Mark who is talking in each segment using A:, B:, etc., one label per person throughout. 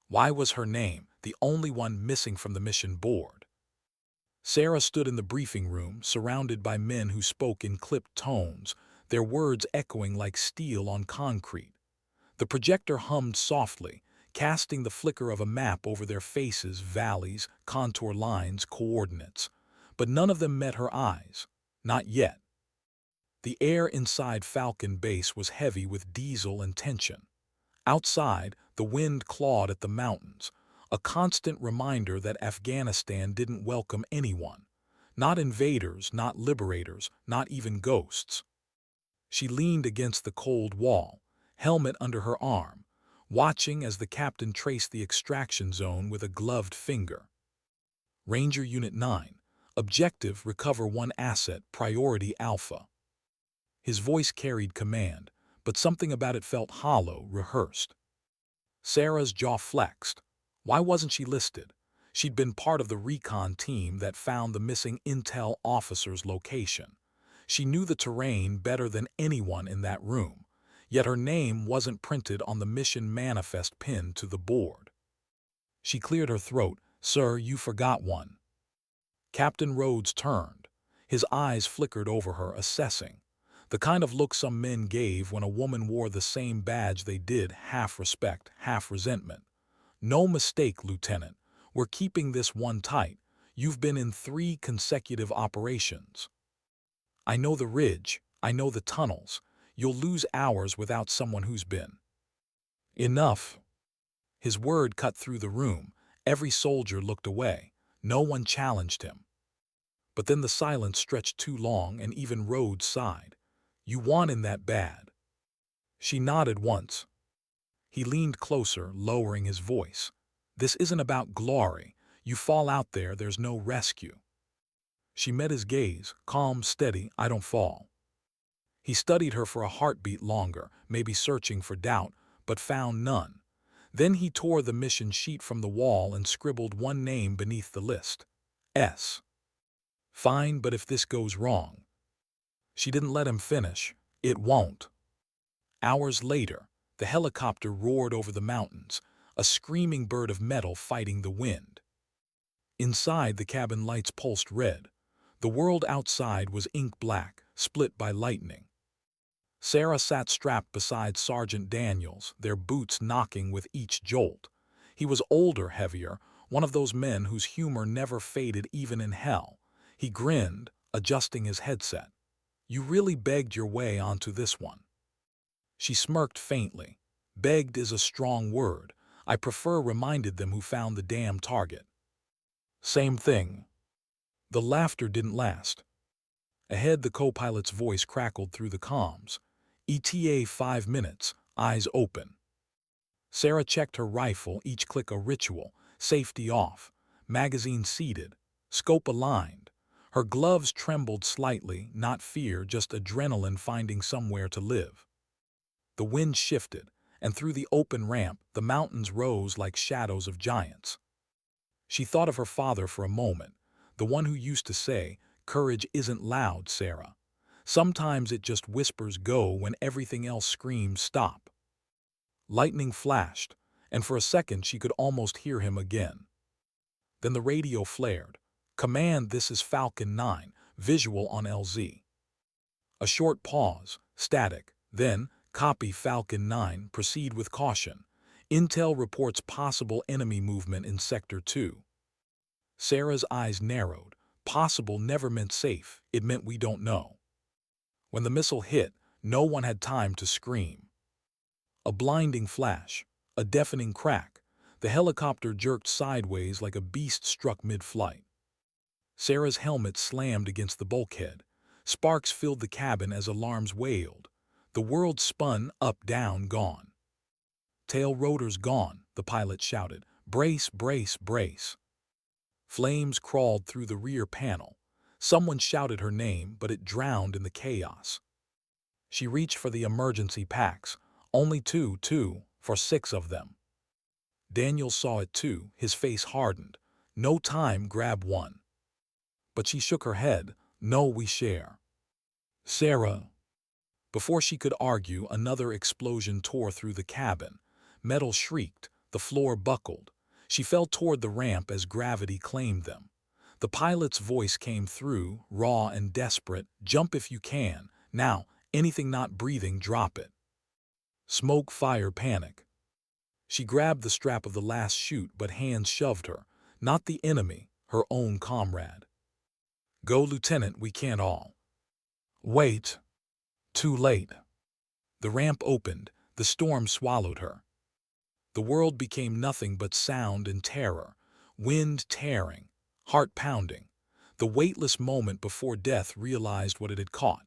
A: Why was her name the only one missing from the mission board? Sarah stood in the briefing room, surrounded by men who spoke in clipped tones, their words echoing like steel on concrete. The projector hummed softly, casting the flicker of a map over their faces, valleys, contour lines, coordinates. But none of them met her eyes. Not yet. The air inside Falcon Base was heavy with diesel and tension. Outside, the wind clawed at the mountains, a constant reminder that Afghanistan didn't welcome anyone. Not invaders, not liberators, not even ghosts. She leaned against the cold wall, helmet under her arm, watching as the captain traced the extraction zone with a gloved finger. Ranger Unit 9. Objective: recover one asset, priority Alpha. His voice carried command, but something about it felt hollow, rehearsed. Sarah's jaw flexed. Why wasn't she listed? She'd been part of the recon team that found the missing intel officer's location. She knew the terrain better than anyone in that room, yet her name wasn't printed on the mission manifest pinned to the board. She cleared her throat. "Sir, you forgot one." Captain Rhodes turned. His eyes flickered over her, assessing. The kind of look some men gave when a woman wore the same badge they did, half respect, half resentment. "No mistake, Lieutenant. We're keeping this one tight. You've been in 3 consecutive operations. I know the ridge, I know the tunnels. You'll lose hours without someone who's been." "Enough." His word cut through the room. Every soldier looked away. No one challenged him. But then the silence stretched too long, and even Rhodes sighed. "You want in that bad." She nodded once. He leaned closer, lowering his voice. "This isn't about glory. You fall out there, there's no rescue." She met his gaze, calm, steady. "I don't fall." He studied her for a heartbeat longer, maybe searching for doubt, but found none. Then he tore the mission sheet from the wall and scribbled one name beneath the list. S. "Fine, but if this goes wrong." She didn't let him finish. "It won't." Hours later, the helicopter roared over the mountains, a screaming bird of metal fighting the wind. Inside, the cabin lights pulsed red. The world outside was ink black, split by lightning. Sarah sat strapped beside Sergeant Daniels, their boots knocking with each jolt. He was older, heavier, one of those men whose humor never faded even in hell. He grinned, adjusting his headset. "You really begged your way onto this one." She smirked faintly. "Begged is a strong word. I prefer reminded them who found the damn target." "Same thing." The laughter didn't last. Ahead, the co-pilot's voice crackled through the comms. "ETA 5 minutes, eyes open." Sarah checked her rifle, each click a ritual, safety off, magazine seated, scope aligned. Her gloves trembled slightly, not fear, just adrenaline finding somewhere to live. The wind shifted, and through the open ramp, the mountains rose like shadows of giants. She thought of her father for a moment, the one who used to say, "Courage isn't loud, Sarah. Sometimes it just whispers go when everything else screams stop." Lightning flashed, and for a second she could almost hear him again. Then the radio flared. "Command, this is Falcon 9, visual on LZ." A short pause, static, then, "Copy Falcon 9, proceed with caution. Intel reports possible enemy movement in Sector 2. Sarah's eyes narrowed. Possible never meant safe, it meant we don't know. When the missile hit, no one had time to scream. A blinding flash, a deafening crack. The helicopter jerked sideways like a beast struck mid-flight. Sarah's helmet slammed against the bulkhead. Sparks filled the cabin as alarms wailed. The world spun, up, down, gone. "Tail rotors gone," the pilot shouted. "Brace, brace, brace." Flames crawled through the rear panel. Someone shouted her name, but it drowned in the chaos. She reached for the emergency packs. Only two, for 6 of them. Daniel saw it too, his face hardened. "No time, grab one." But she shook her head. "No, we share." "Sarah." Before she could argue, another explosion tore through the cabin. Metal shrieked, The floor buckled. She fell toward the ramp as gravity claimed them. The pilot's voice came through, raw and desperate. "Jump if you can. Now, anything not breathing, drop it." Smoke, fire, panic. She grabbed the strap of the last chute, but hands shoved her. Not the enemy, her own comrade. "Go, Lieutenant, we can't all." "Wait." Too late. The ramp opened. The storm swallowed her. The world became nothing but sound and terror. Wind tearing, heart pounding. The weightless moment before death realized what it had caught.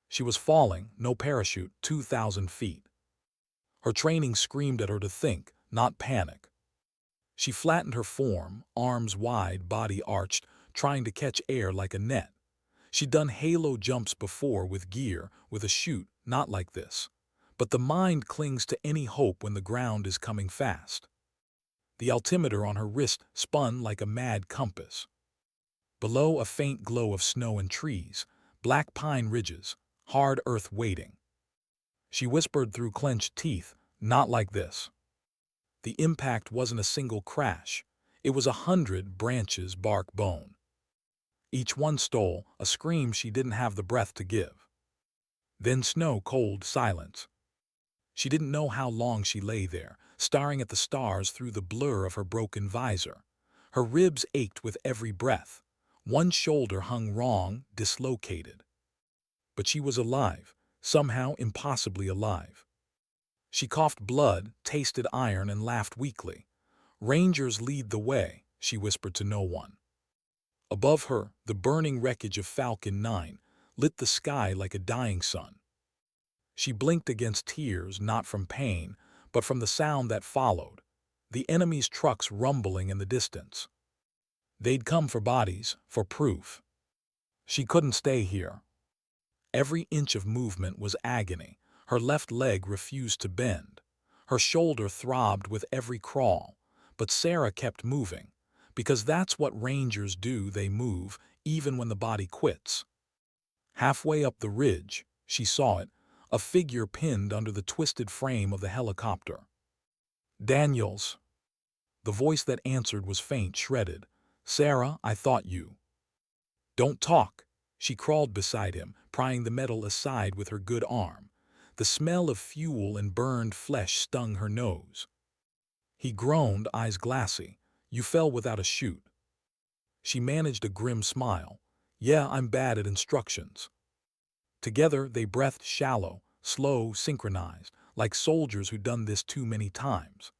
A: She was falling, no parachute, 2,000 feet. Her training screamed at her to think, not panic. She flattened her form, arms wide, body arched, trying to catch air like a net. She'd done halo jumps before with gear, with a chute, not like this. But the mind clings to any hope when the ground is coming fast. The altimeter on her wrist spun like a mad compass. Below, a faint glow of snow and trees, black pine ridges, hard earth waiting. She whispered through clenched teeth, "Not like this." The impact wasn't a single crash. It was 100 branches, bark, bone. Each one stole a scream she didn't have the breath to give. Then snow, cold silence. She didn't know how long she lay there, staring at the stars through the blur of her broken visor. Her ribs ached with every breath. One shoulder hung wrong, dislocated. But she was alive, somehow impossibly alive. She coughed blood, tasted iron, and laughed weakly. "Rangers lead the way," she whispered to no one. Above her, the burning wreckage of Falcon 9 lit the sky like a dying sun. She blinked against tears, not from pain, but from the sound that followed, the enemy's trucks rumbling in the distance. They'd come for bodies, for proof. She couldn't stay here. Every inch of movement was agony. Her left leg refused to bend. Her shoulder throbbed with every crawl. But Sarah kept moving, because that's what Rangers do, they move, even when the body quits. Halfway up the ridge, she saw it, a figure pinned under the twisted frame of the helicopter. "Daniels." The voice that answered was faint, shredded. "Sarah, I thought you." "Don't talk." She crawled beside him, prying the metal aside with her good arm. The smell of fuel and burned flesh stung her nose. He groaned, eyes glassy. "You fell without a chute." She managed a grim smile. "Yeah, I'm bad at instructions." Together they breathed shallow, slow, synchronized, like soldiers who'd done this too many times.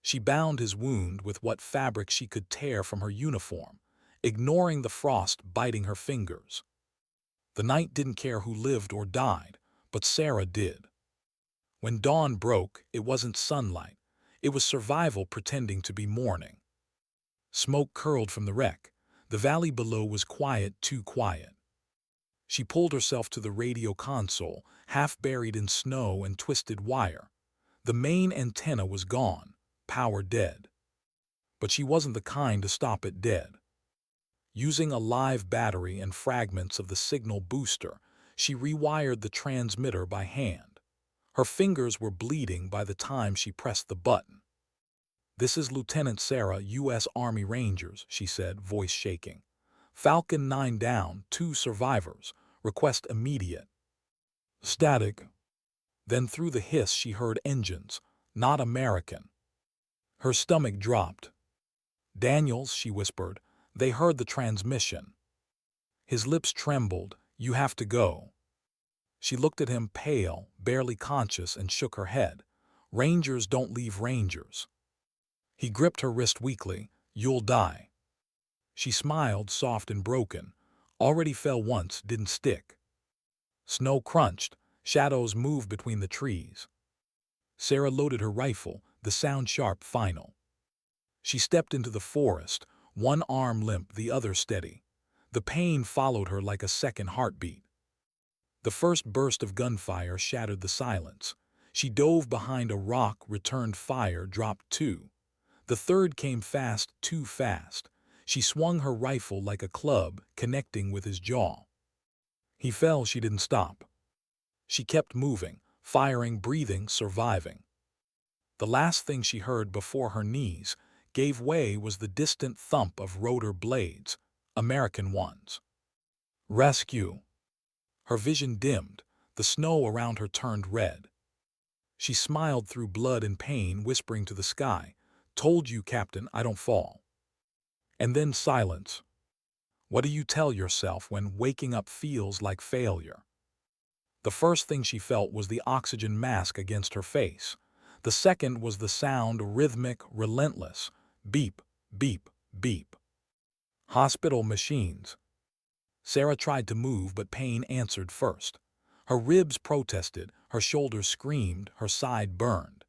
A: She bound his wound with what fabric she could tear from her uniform, ignoring the frost biting her fingers. The night didn't care who lived or died, but Sarah did. When dawn broke, it wasn't sunlight. It was survival pretending to be morning. Smoke curled from the wreck. The valley below was quiet, too quiet. She pulled herself to the radio console, half buried in snow and twisted wire. The main antenna was gone, power dead. But she wasn't the kind to stop it dead. Using a live battery and fragments of the signal booster, she rewired the transmitter by hand. Her fingers were bleeding by the time she pressed the button. "This is Lieutenant Sarah, U.S. Army Rangers," she said, voice shaking. "Falcon 9 down, 2 survivors. Request immediate." Static. Then through the hiss she heard engines, not American. Her stomach dropped. "Daniels," she whispered. They heard the transmission. His lips trembled. "You have to go." She looked at him, pale, barely conscious, and shook her head. "Rangers don't leave Rangers." He gripped her wrist weakly. "You'll die." She smiled, soft and broken. "Already fell once, didn't stick." Snow crunched. Shadows moved between the trees. Sarah loaded her rifle, the sound sharp, final. She stepped into the forest, one arm limp, the other steady. The pain followed her like a second heartbeat. The first burst of gunfire shattered the silence. She dove behind a rock, returned fire, dropped 2. The third came fast, too fast. She swung her rifle like a club, connecting with his jaw. He fell, she didn't stop. She kept moving, firing, breathing, surviving. The last thing she heard before her knees gave way was the distant thump of rotor blades, American ones. Rescue! Her vision dimmed, the snow around her turned red. She smiled through blood and pain, whispering to the sky, "Told you, Captain, I don't fall." And then silence. What do you tell yourself when waking up feels like failure? The first thing she felt was the oxygen mask against her face. The second was the sound, rhythmic, relentless. Beep, beep, beep. Hospital machines. Sarah tried to move, but pain answered first. Her ribs protested, her shoulders screamed, her side burned.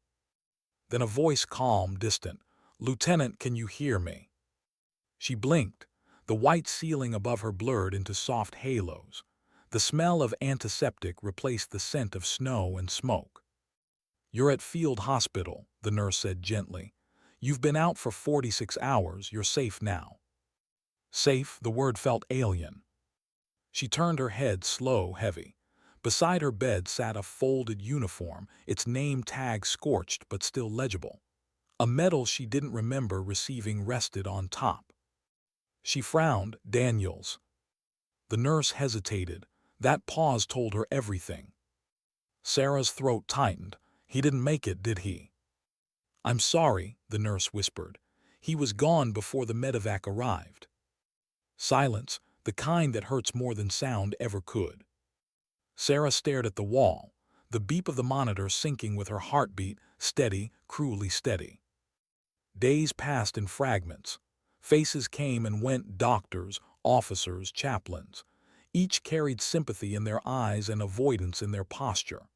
A: Then a voice, calm, distant. "Lieutenant, can you hear me?" She blinked. The white ceiling above her blurred into soft halos. The smell of antiseptic replaced the scent of snow and smoke. "You're at Field Hospital," the nurse said gently. "You've been out for 46 hours, you're safe now." Safe, the word felt alien. She turned her head, slow, heavy. Beside her bed sat a folded uniform, its name tag scorched but still legible. A medal she didn't remember receiving rested on top. She frowned. "Daniels." The nurse hesitated. That pause told her everything. Sarah's throat tightened. "He didn't make it, did he?" "I'm sorry," the nurse whispered. "He was gone before the medevac arrived." Silence, the kind that hurts more than sound ever could. Sarah stared at the wall, the beep of the monitor syncing with her heartbeat, steady, cruelly steady. Days passed in fragments. Faces came and went, doctors, officers, chaplains. Each carried sympathy in their eyes and avoidance in their posture.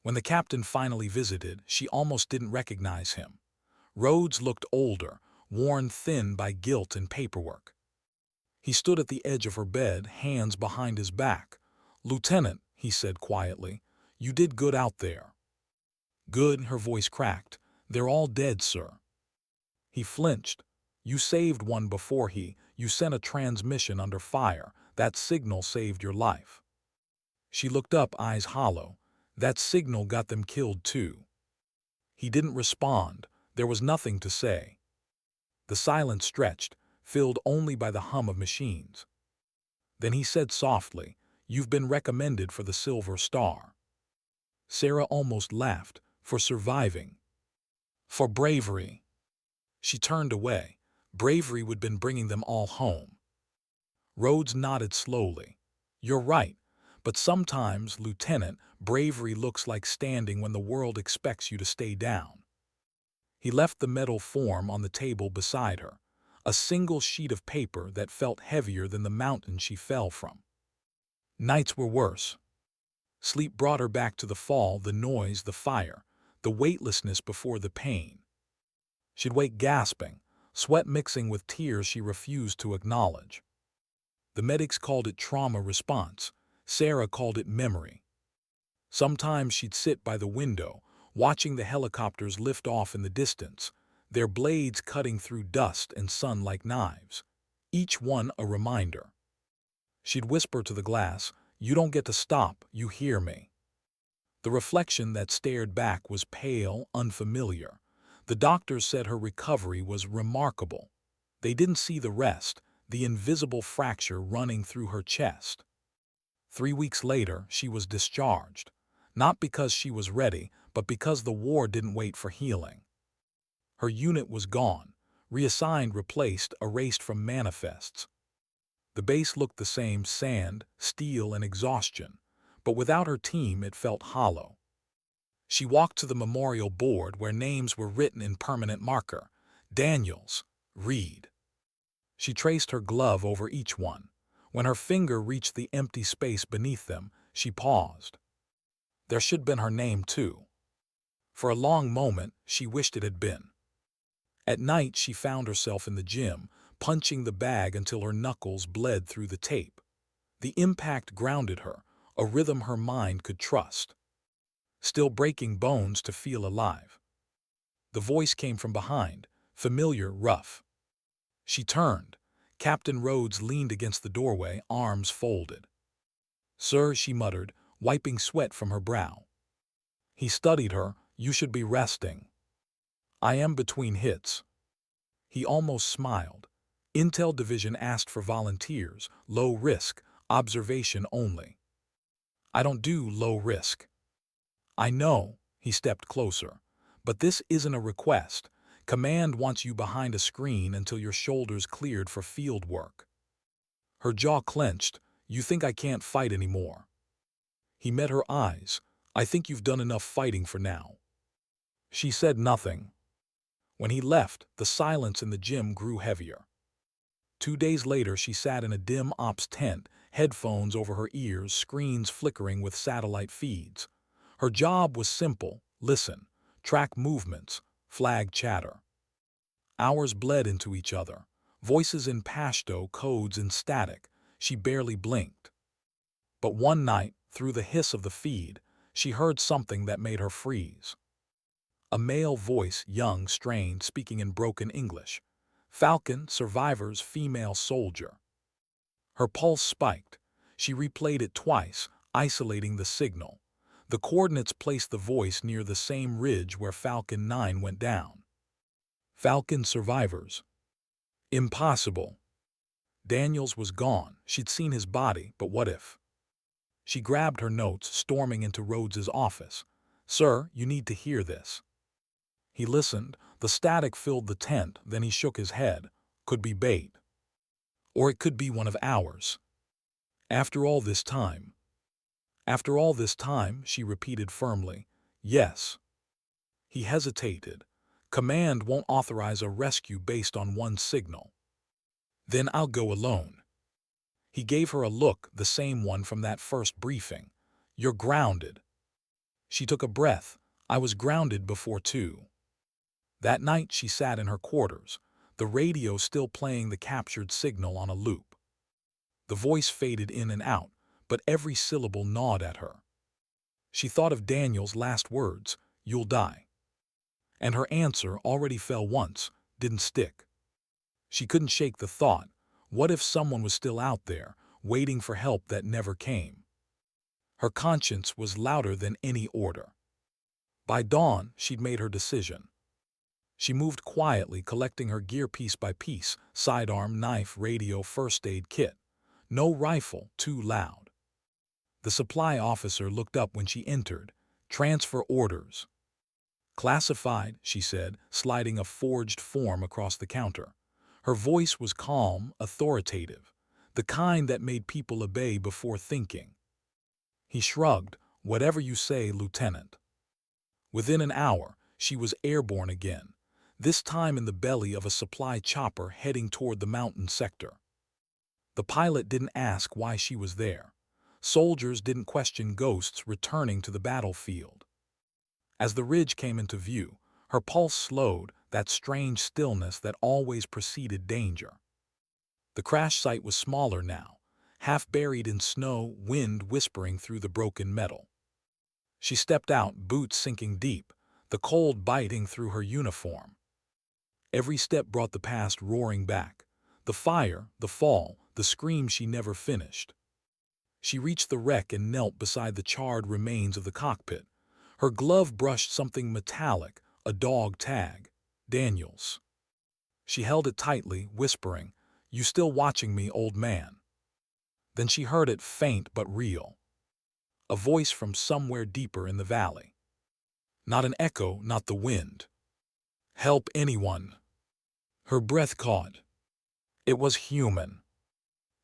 A: When the captain finally visited, she almost didn't recognize him. Rhodes looked older, worn thin by guilt and paperwork. He stood at the edge of her bed, hands behind his back. "Lieutenant," he said quietly, "you did good out there." "Good," her voice cracked. "They're all dead, sir." He flinched. "You saved one before you sent a transmission under fire. That signal saved your life." She looked up, eyes hollow. "That signal got them killed too." He didn't respond. There was nothing to say. The silence stretched, filled only by the hum of machines. Then he said softly, "You've been recommended for the Silver Star." Sarah almost laughed. "For surviving." "For bravery." She turned away. Bravery would been bringing them all home. Rhodes nodded slowly. "You're right. But sometimes, Lieutenant, bravery looks like standing when the world expects you to stay down." He left the metal form on the table beside her, a single sheet of paper that felt heavier than the mountain she fell from. Nights were worse. Sleep brought her back to the fall, the noise, the fire, the weightlessness before the pain. She'd wake gasping, sweat mixing with tears she refused to acknowledge. The medics called it trauma response. Sarah called it memory. Sometimes she'd sit by the window, watching the helicopters lift off in the distance, their blades cutting through dust and sun like knives, each one a reminder. She'd whisper to the glass, "You don't get to stop, you hear me?" The reflection that stared back was pale, unfamiliar. The doctors said her recovery was remarkable. They didn't see the rest, the invisible fracture running through her chest. 3 weeks later, she was discharged. Not because she was ready, but because the war didn't wait for healing. Her unit was gone, reassigned, replaced, erased from manifests. The base looked the same, sand, steel, and exhaustion, but without her team it felt hollow. She walked to the memorial board where names were written in permanent marker. Daniels, Reed. She traced her glove over each one. When her finger reached the empty space beneath them, she paused. There should have been her name too. For a long moment, she wished it had been. At night, she found herself in the gym, punching the bag until her knuckles bled through the tape. The impact grounded her, a rhythm her mind could trust. Still breaking bones to feel alive. The voice came from behind, familiar, rough. She turned. Captain Rhodes leaned against the doorway, arms folded. "Sir," she muttered, wiping sweat from her brow. He studied her. "You should be resting." I am between hits. He almost smiled. Intel Division asked for volunteers, low risk, observation only. I don't do low risk. I know, he stepped closer. But this isn't a request. Command wants you behind a screen until your shoulders cleared for field work. Her jaw clenched. You think I can't fight anymore? He met her eyes. I think you've done enough fighting for now. She said nothing. When he left, the silence in the gym grew heavier. 2 days later, she sat in a dim ops tent, headphones over her ears, screens flickering with satellite feeds. Her job was simple: listen, track movements, flag chatter. Hours bled into each other, voices in Pashto, codes in static. She barely blinked. But one night, through the hiss of the feed, she heard something that made her freeze. A male voice, young, strained, speaking in broken English. Falcon, survivors, female soldier. Her pulse spiked. She replayed it twice, isolating the signal. The coordinates placed the voice near the same ridge where Falcon 9 went down. Falcon survivors. Impossible. Daniels was gone. She'd seen his body, but what if? She grabbed her notes, storming into Rhodes's office. Sir, you need to hear this. He listened. The static filled the tent, then he shook his head. Could be bait. Or it could be one of ours. After all this time. After all this time, she repeated firmly. Yes. He hesitated. Command won't authorize a rescue based on one signal. Then I'll go alone. He gave her a look, the same one from that first briefing. You're grounded. She took a breath. I was grounded before too. That night she sat in her quarters, the radio still playing the captured signal on a loop. The voice faded in and out, but every syllable gnawed at her. She thought of Daniel's last words, you'll die. And her answer, already fell once, didn't stick. She couldn't shake the thought, what if someone was still out there, waiting for help that never came? Her conscience was louder than any order. By dawn, she'd made her decision. She moved quietly, collecting her gear piece by piece, sidearm, knife, radio, first aid kit. No rifle, too loud. The supply officer looked up when she entered. Transfer orders. Classified, she said, sliding a forged form across the counter. Her voice was calm, authoritative, the kind that made people obey before thinking. He shrugged. Whatever you say, Lieutenant. Within an hour, she was airborne again, this time in the belly of a supply chopper heading toward the mountain sector. The pilot didn't ask why she was there. Soldiers didn't question ghosts returning to the battlefield. As the ridge came into view, her pulse slowed, that strange stillness that always preceded danger. The crash site was smaller now, half buried in snow, wind whispering through the broken metal. She stepped out, boots sinking deep, the cold biting through her uniform. Every step brought the past roaring back. The fire, the fall, the scream she never finished. She reached the wreck and knelt beside the charred remains of the cockpit. Her glove brushed something metallic, a dog tag. Daniels. She held it tightly, whispering, "You still watching me, old man?" Then she heard it, faint but real. A voice from somewhere deeper in the valley. Not an echo, not the wind. Help anyone. Her breath caught. It was human.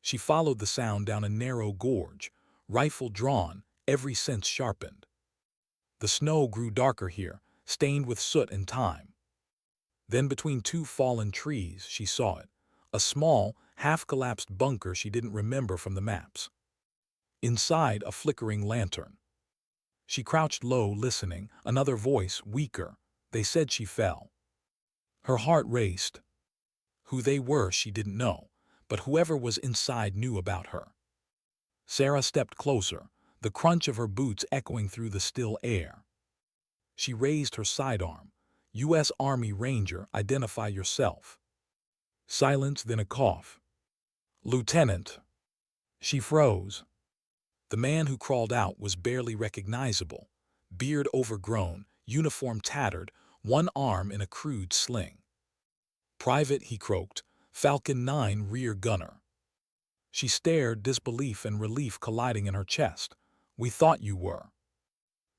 A: She followed the sound down a narrow gorge, rifle drawn, every sense sharpened. The snow grew darker here, stained with soot and time. Then between two fallen trees, she saw it, a small, half-collapsed bunker she didn't remember from the maps. Inside, a flickering lantern. She crouched low, listening, another voice, weaker. They said she fell. Her heart raced. Who they were she didn't know, but whoever was inside knew about her. Sarah stepped closer, the crunch of her boots echoing through the still air. She raised her sidearm. U.S. Army Ranger, identify yourself. Silence, then a cough. Lieutenant. She froze. The man who crawled out was barely recognizable. Beard overgrown, uniform tattered, one arm in a crude sling. "Private," he croaked, "Falcon 9 rear gunner." She stared, disbelief and relief colliding in her chest. "We thought you were."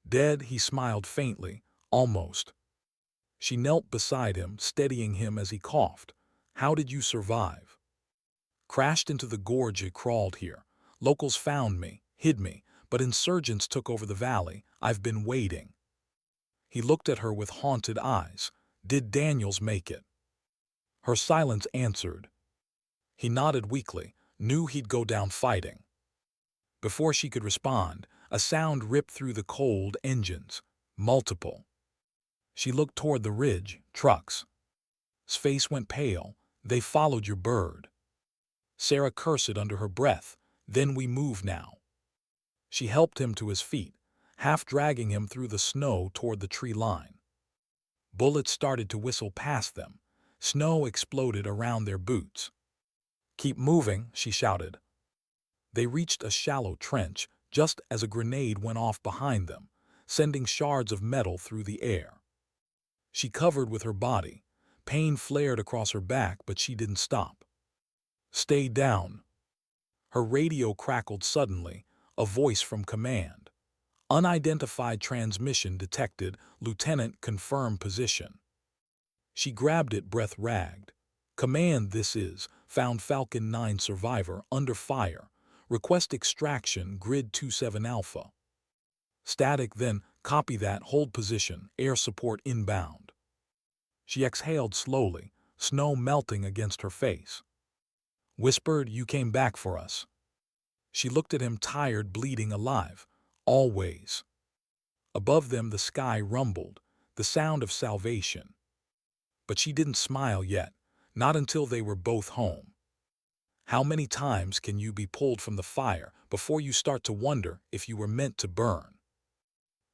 A: "Dead," he smiled faintly, "almost." She knelt beside him, steadying him as he coughed. "How did you survive?" "Crashed into the gorge and crawled here. Locals found me, hid me, but insurgents took over the valley. I've been waiting." He looked at her with haunted eyes. "Did Daniels make it?" Her silence answered. He nodded weakly, knew he'd go down fighting. Before she could respond, a sound ripped through the cold engines. Multiple. She looked toward the ridge. Trucks. His face went pale. "They followed your bird." Sarah cursed under her breath. "Then we move now." She helped him to his feet, half dragging him through the snow toward the tree line. Bullets started to whistle past them. Snow exploded around their boots. "Keep moving," she shouted. They reached a shallow trench just as a grenade went off behind them, sending shards of metal through the air. She covered with her body. Pain flared across her back, but she didn't stop. "Stay down." Her radio crackled suddenly, a voice from command. "Unidentified transmission detected. Lieutenant, confirm position." She grabbed it, breath ragged. "Command, this is. Found Falcon 9 survivor under fire. Request extraction, grid 27 Alpha." "Static, then. Copy that. Hold position. Air support inbound." She exhaled slowly, snow melting against her face. Whispered, "You came back for us." She looked at him, tired, bleeding, alive. "Always." Above them the sky rumbled, the sound of salvation. But she didn't smile yet, not until they were both home. How many times can you be pulled from the fire before you start to wonder if you were meant to burn?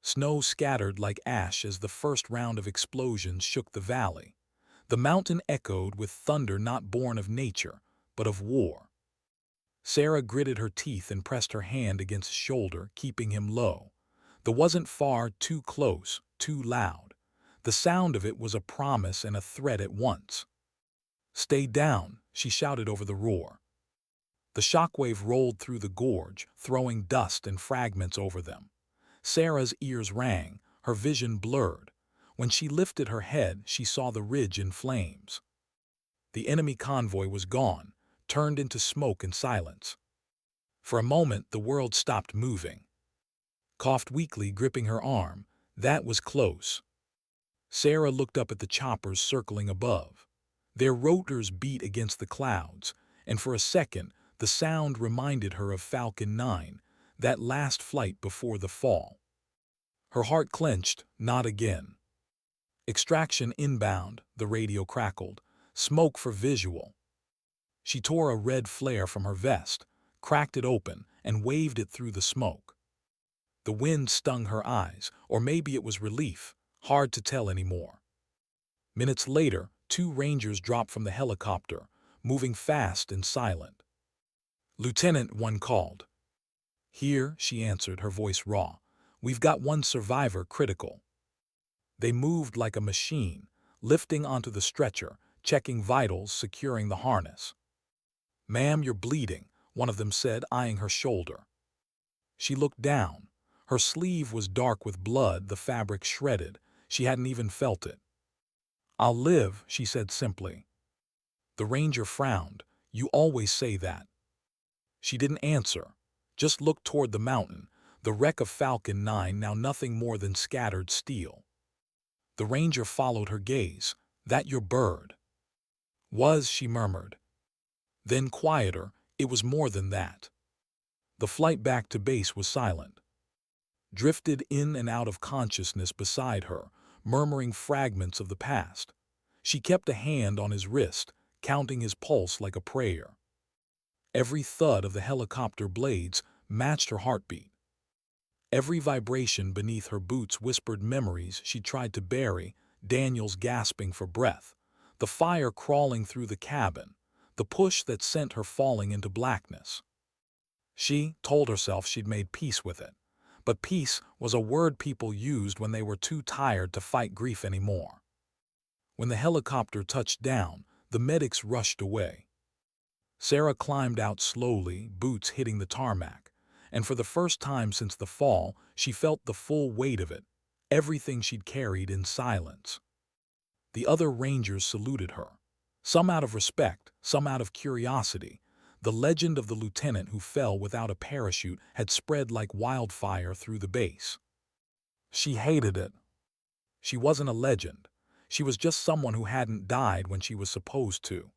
A: Snow scattered like ash as the first round of explosions shook the valley. The mountain echoed with thunder not born of nature, but of war. Sarah gritted her teeth and pressed her hand against his shoulder, keeping him low. The wasn't far, too close, too loud. The sound of it was a promise and a threat at once. "Stay down," she shouted over the roar. The shockwave rolled through the gorge, throwing dust and fragments over them. Sarah's ears rang, her vision blurred. When she lifted her head, she saw the ridge in flames. The enemy convoy was gone, turned into smoke and silence. For a moment, the world stopped moving. Coughed weakly, gripping her arm. That was close. Sarah looked up at the choppers circling above. Their rotors beat against the clouds, and for a second, the sound reminded her of Falcon 9, that last flight before the fall. Her heart clenched. Not again. "Extraction inbound," the radio crackled. "Smoke for visual." She tore a red flare from her vest, cracked it open, and waved it through the smoke. The wind stung her eyes, or maybe it was relief, hard to tell anymore. Minutes later, 2 Rangers dropped from the helicopter, moving fast and silent. "Lieutenant," one called. "Here," she answered, her voice raw. "We've got one survivor, critical." They moved like a machine, lifting onto the stretcher, checking vitals, securing the harness. "Ma'am, you're bleeding," one of them said, eyeing her shoulder. She looked down. Her sleeve was dark with blood, the fabric shredded. She hadn't even felt it. "I'll live," she said simply. The ranger frowned. "You always say that." She didn't answer, just looked toward the mountain, the wreck of Falcon 9 now nothing more than scattered steel. The ranger followed her gaze. "That your bird?" "Was," she murmured. Then quieter, "It was more than that." The flight back to base was silent. Drifted in and out of consciousness beside her, murmuring fragments of the past. She kept a hand on his wrist, counting his pulse like a prayer. Every thud of the helicopter blades matched her heartbeat. Every vibration beneath her boots whispered memories she tried to bury, Daniels gasping for breath, the fire crawling through the cabin, the push that sent her falling into blackness. She told herself she'd made peace with it, but peace was a word people used when they were too tired to fight grief anymore. When the helicopter touched down, the medics rushed away. Sarah climbed out slowly, boots hitting the tarmac, and for the first time since the fall, she felt the full weight of it, everything she'd carried in silence. The other rangers saluted her, some out of respect, some out of curiosity. The legend of the lieutenant who fell without a parachute had spread like wildfire through the base. She hated it. She wasn't a legend. She was just someone who hadn't died when she was supposed to.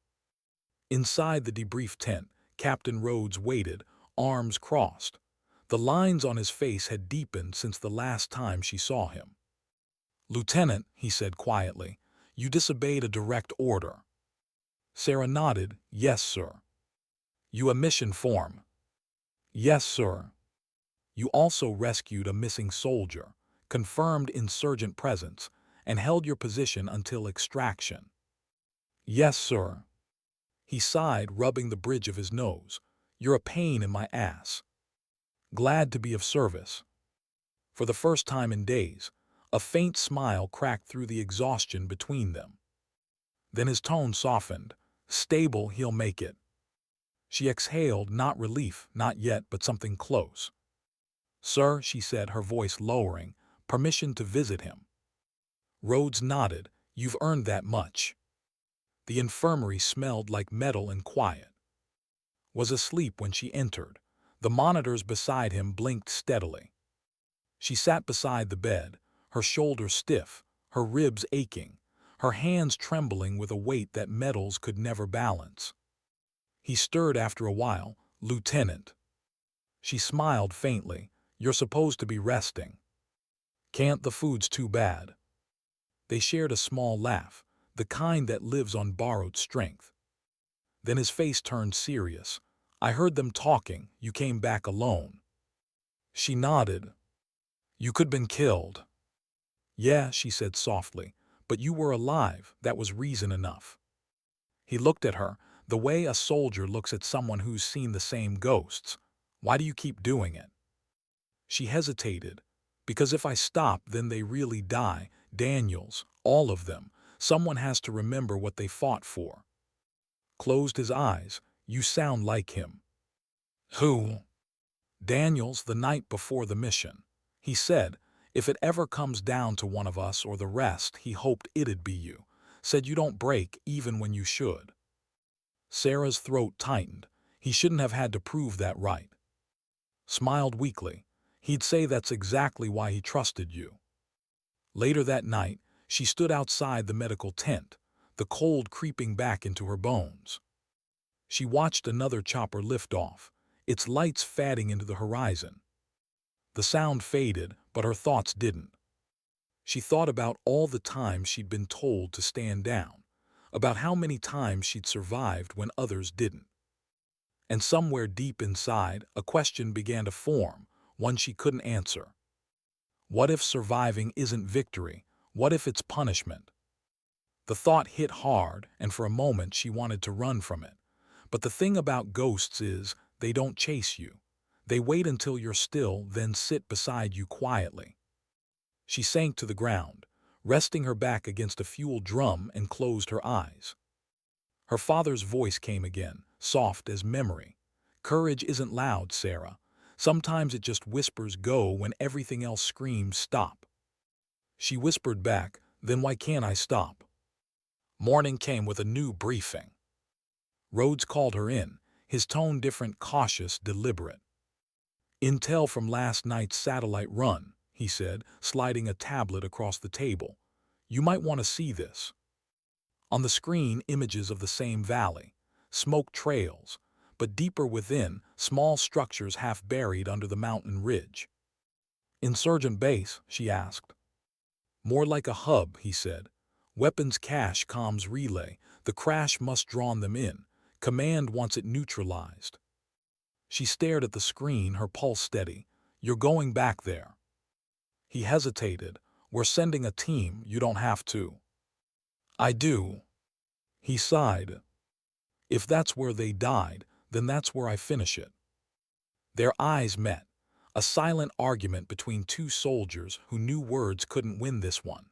A: Inside the debrief tent, Captain Rhodes waited, arms crossed. The lines on his face had deepened since the last time she saw him. "Lieutenant," he said quietly, "you disobeyed a direct order." Sarah nodded, "Yes, sir." "You a mission form?" "Yes, sir." "You also rescued a missing soldier, confirmed insurgent presence, and held your position until extraction." "Yes, sir." He sighed, rubbing the bridge of his nose. "You're a pain in my ass." "Glad to be of service." For the first time in days, a faint smile cracked through the exhaustion between them. Then his tone softened. "Stable, he'll make it." She exhaled, not relief, not yet, but something close. "Sir," she said, her voice lowering, "permission to visit him." Rhodes nodded. "You've earned that much." The infirmary smelled like metal and quiet. Was asleep when she entered. The monitors beside him blinked steadily. She sat beside the bed, her shoulders stiff, her ribs aching, her hands trembling with a weight that metals could never balance. He stirred after a while. "Lieutenant." She smiled faintly. "You're supposed to be resting." "Can't, the food's too bad." They shared a small laugh, the kind that lives on borrowed strength. Then his face turned serious. "I heard them talking. You came back alone." She nodded. "You could been killed." "Yeah," she said softly, "but you were alive. That was reason enough." He looked at her, the way a soldier looks at someone who's seen the same ghosts. "Why do you keep doing it?" She hesitated. "Because if I stop, then they really die. Daniels, all of them. Someone has to remember what they fought for." Closed his eyes. "You sound like him." "Who?" "Daniels, the night before the mission. He said, if it ever comes down to one of us or the rest, he hoped it'd be you. Said you don't break even when you should." Sarah's throat tightened. He shouldn't have had to prove that right. Smiled weakly. He'd say that's exactly why he trusted you. Later that night, she stood outside the medical tent, the cold creeping back into her bones. She watched another chopper lift off, its lights fading into the horizon. The sound faded, but her thoughts didn't. She thought about all the times she'd been told to stand down, about how many times she'd survived when others didn't. And somewhere deep inside, a question began to form, one she couldn't answer. What if surviving isn't victory? What if it's punishment? The thought hit hard, and for a moment she wanted to run from it. But the thing about ghosts is, they don't chase you. They wait until you're still, then sit beside you quietly. She sank to the ground, resting her back against a fuel drum, and closed her eyes. Her father's voice came again, soft as memory. "Courage isn't loud, Sarah. Sometimes it just whispers go when everything else screams stop." She whispered back, "Then why can't I stop?" Morning came with a new briefing. Rhodes called her in, his tone different, cautious, deliberate. "Intel from last night's satellite run," he said, sliding a tablet across the table. "You might want to see this." On the screen, images of the same valley, smoke trails, but deeper within, small structures half buried under the mountain ridge. "Insurgent base?" she asked. "More like a hub," he said. "Weapons cache, comms relay. The crash must drawn them in. Command wants it neutralized." She stared at the screen, her pulse steady. "You're going back there." He hesitated. "We're sending a team. You don't have to." "I do." He sighed. "If that's where they died, then that's where I finish it." Their eyes met, a silent argument between two soldiers who knew words couldn't win this one.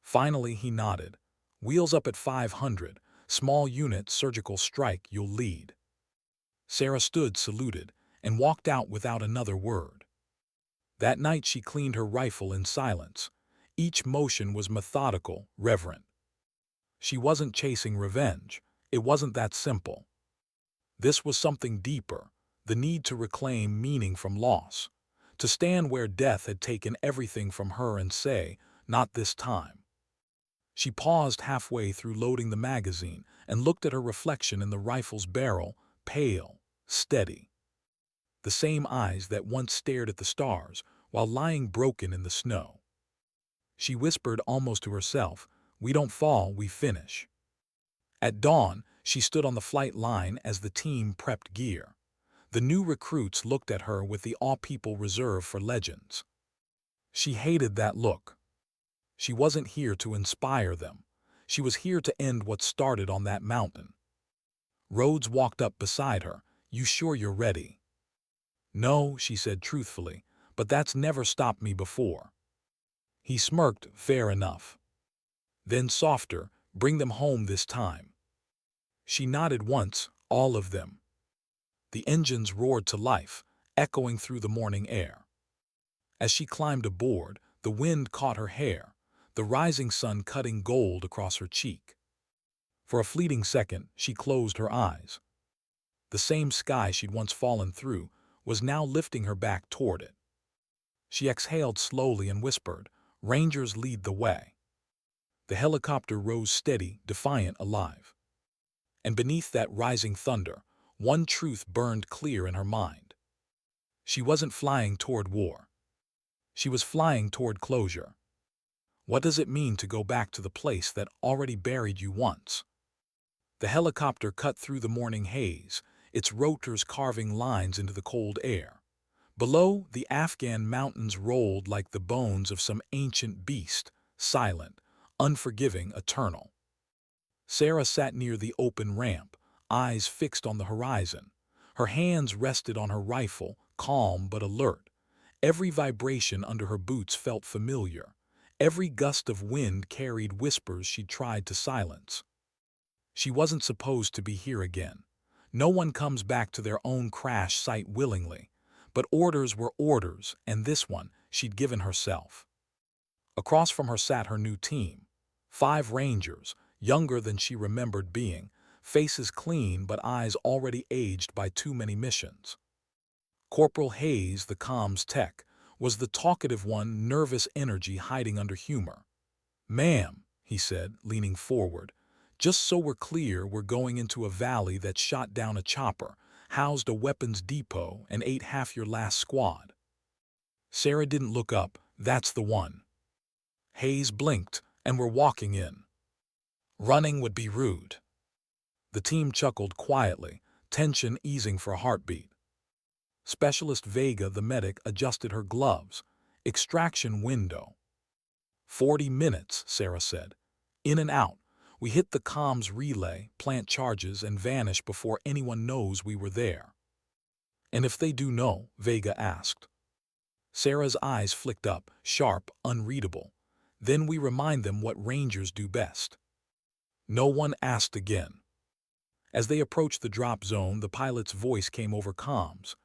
A: Finally he nodded. Wheels up at 500, small unit surgical strike, you'll lead. Sarah stood, saluted, and walked out without another word. That night she cleaned her rifle in silence. Each motion was methodical, reverent. She wasn't chasing revenge. It wasn't that simple. This was something deeper, the need to reclaim meaning from loss, to stand where death had taken everything from her and say, "Not this time." She paused halfway through loading the magazine and looked at her reflection in the rifle's barrel, pale, steady. The same eyes that once stared at the stars while lying broken in the snow. She whispered almost to herself, "We don't fall, we finish." At dawn, she stood on the flight line as the team prepped gear. The new recruits looked at her with the awe people reserve for legends. She hated that look. She wasn't here to inspire them. She was here to end what started on that mountain. Rhodes walked up beside her. "You sure you're ready?" "No," she said truthfully, "but that's never stopped me before." He smirked, "Fair enough." Then softer, "Bring them home this time." She nodded once, all of them. The engines roared to life, echoing through the morning air. As she climbed aboard, the wind caught her hair, the rising sun cutting gold across her cheek. For a fleeting second, she closed her eyes. The same sky she'd once fallen through was now lifting her back toward it. She exhaled slowly and whispered, "Rangers lead the way." The helicopter rose steady, defiant, alive. And beneath that rising thunder, one truth burned clear in her mind. She wasn't flying toward war. She was flying toward closure. What does it mean to go back to the place that already buried you once? The helicopter cut through the morning haze, its rotors carving lines into the cold air. Below, the Afghan mountains rolled like the bones of some ancient beast, silent, unforgiving, eternal. Sarah sat near the open ramp, eyes fixed on the horizon. Her hands rested on her rifle, calm but alert. Every vibration under her boots felt familiar. Every gust of wind carried whispers she tried to silence. She wasn't supposed to be here again. No one comes back to their own crash site willingly. But orders were orders, and this one she'd given herself. Across from her sat her new team. 5 Rangers, younger than she remembered being, faces clean but eyes already aged by too many missions. Corporal Hayes, the comms tech, was the talkative one, nervous energy hiding under humor. "Ma'am," he said, leaning forward, "just so we're clear, we're going into a valley that shot down a chopper, housed a weapons depot, and ate half your last squad." Sarah didn't look up. "That's the one." Hayes blinked, "And we're walking in. Running would be rude." The team chuckled quietly, tension easing for a heartbeat. Specialist Vega, the medic, adjusted her gloves. "Extraction window." 40 minutes, Sarah said. "In and out. We hit the comms relay, plant charges, and vanish before anyone knows we were there." "And if they do know?" Vega asked. Sarah's eyes flicked up, sharp, unreadable. "Then we remind them what Rangers do best." No one asked again. As they approached the drop zone, the pilot's voice came over comms.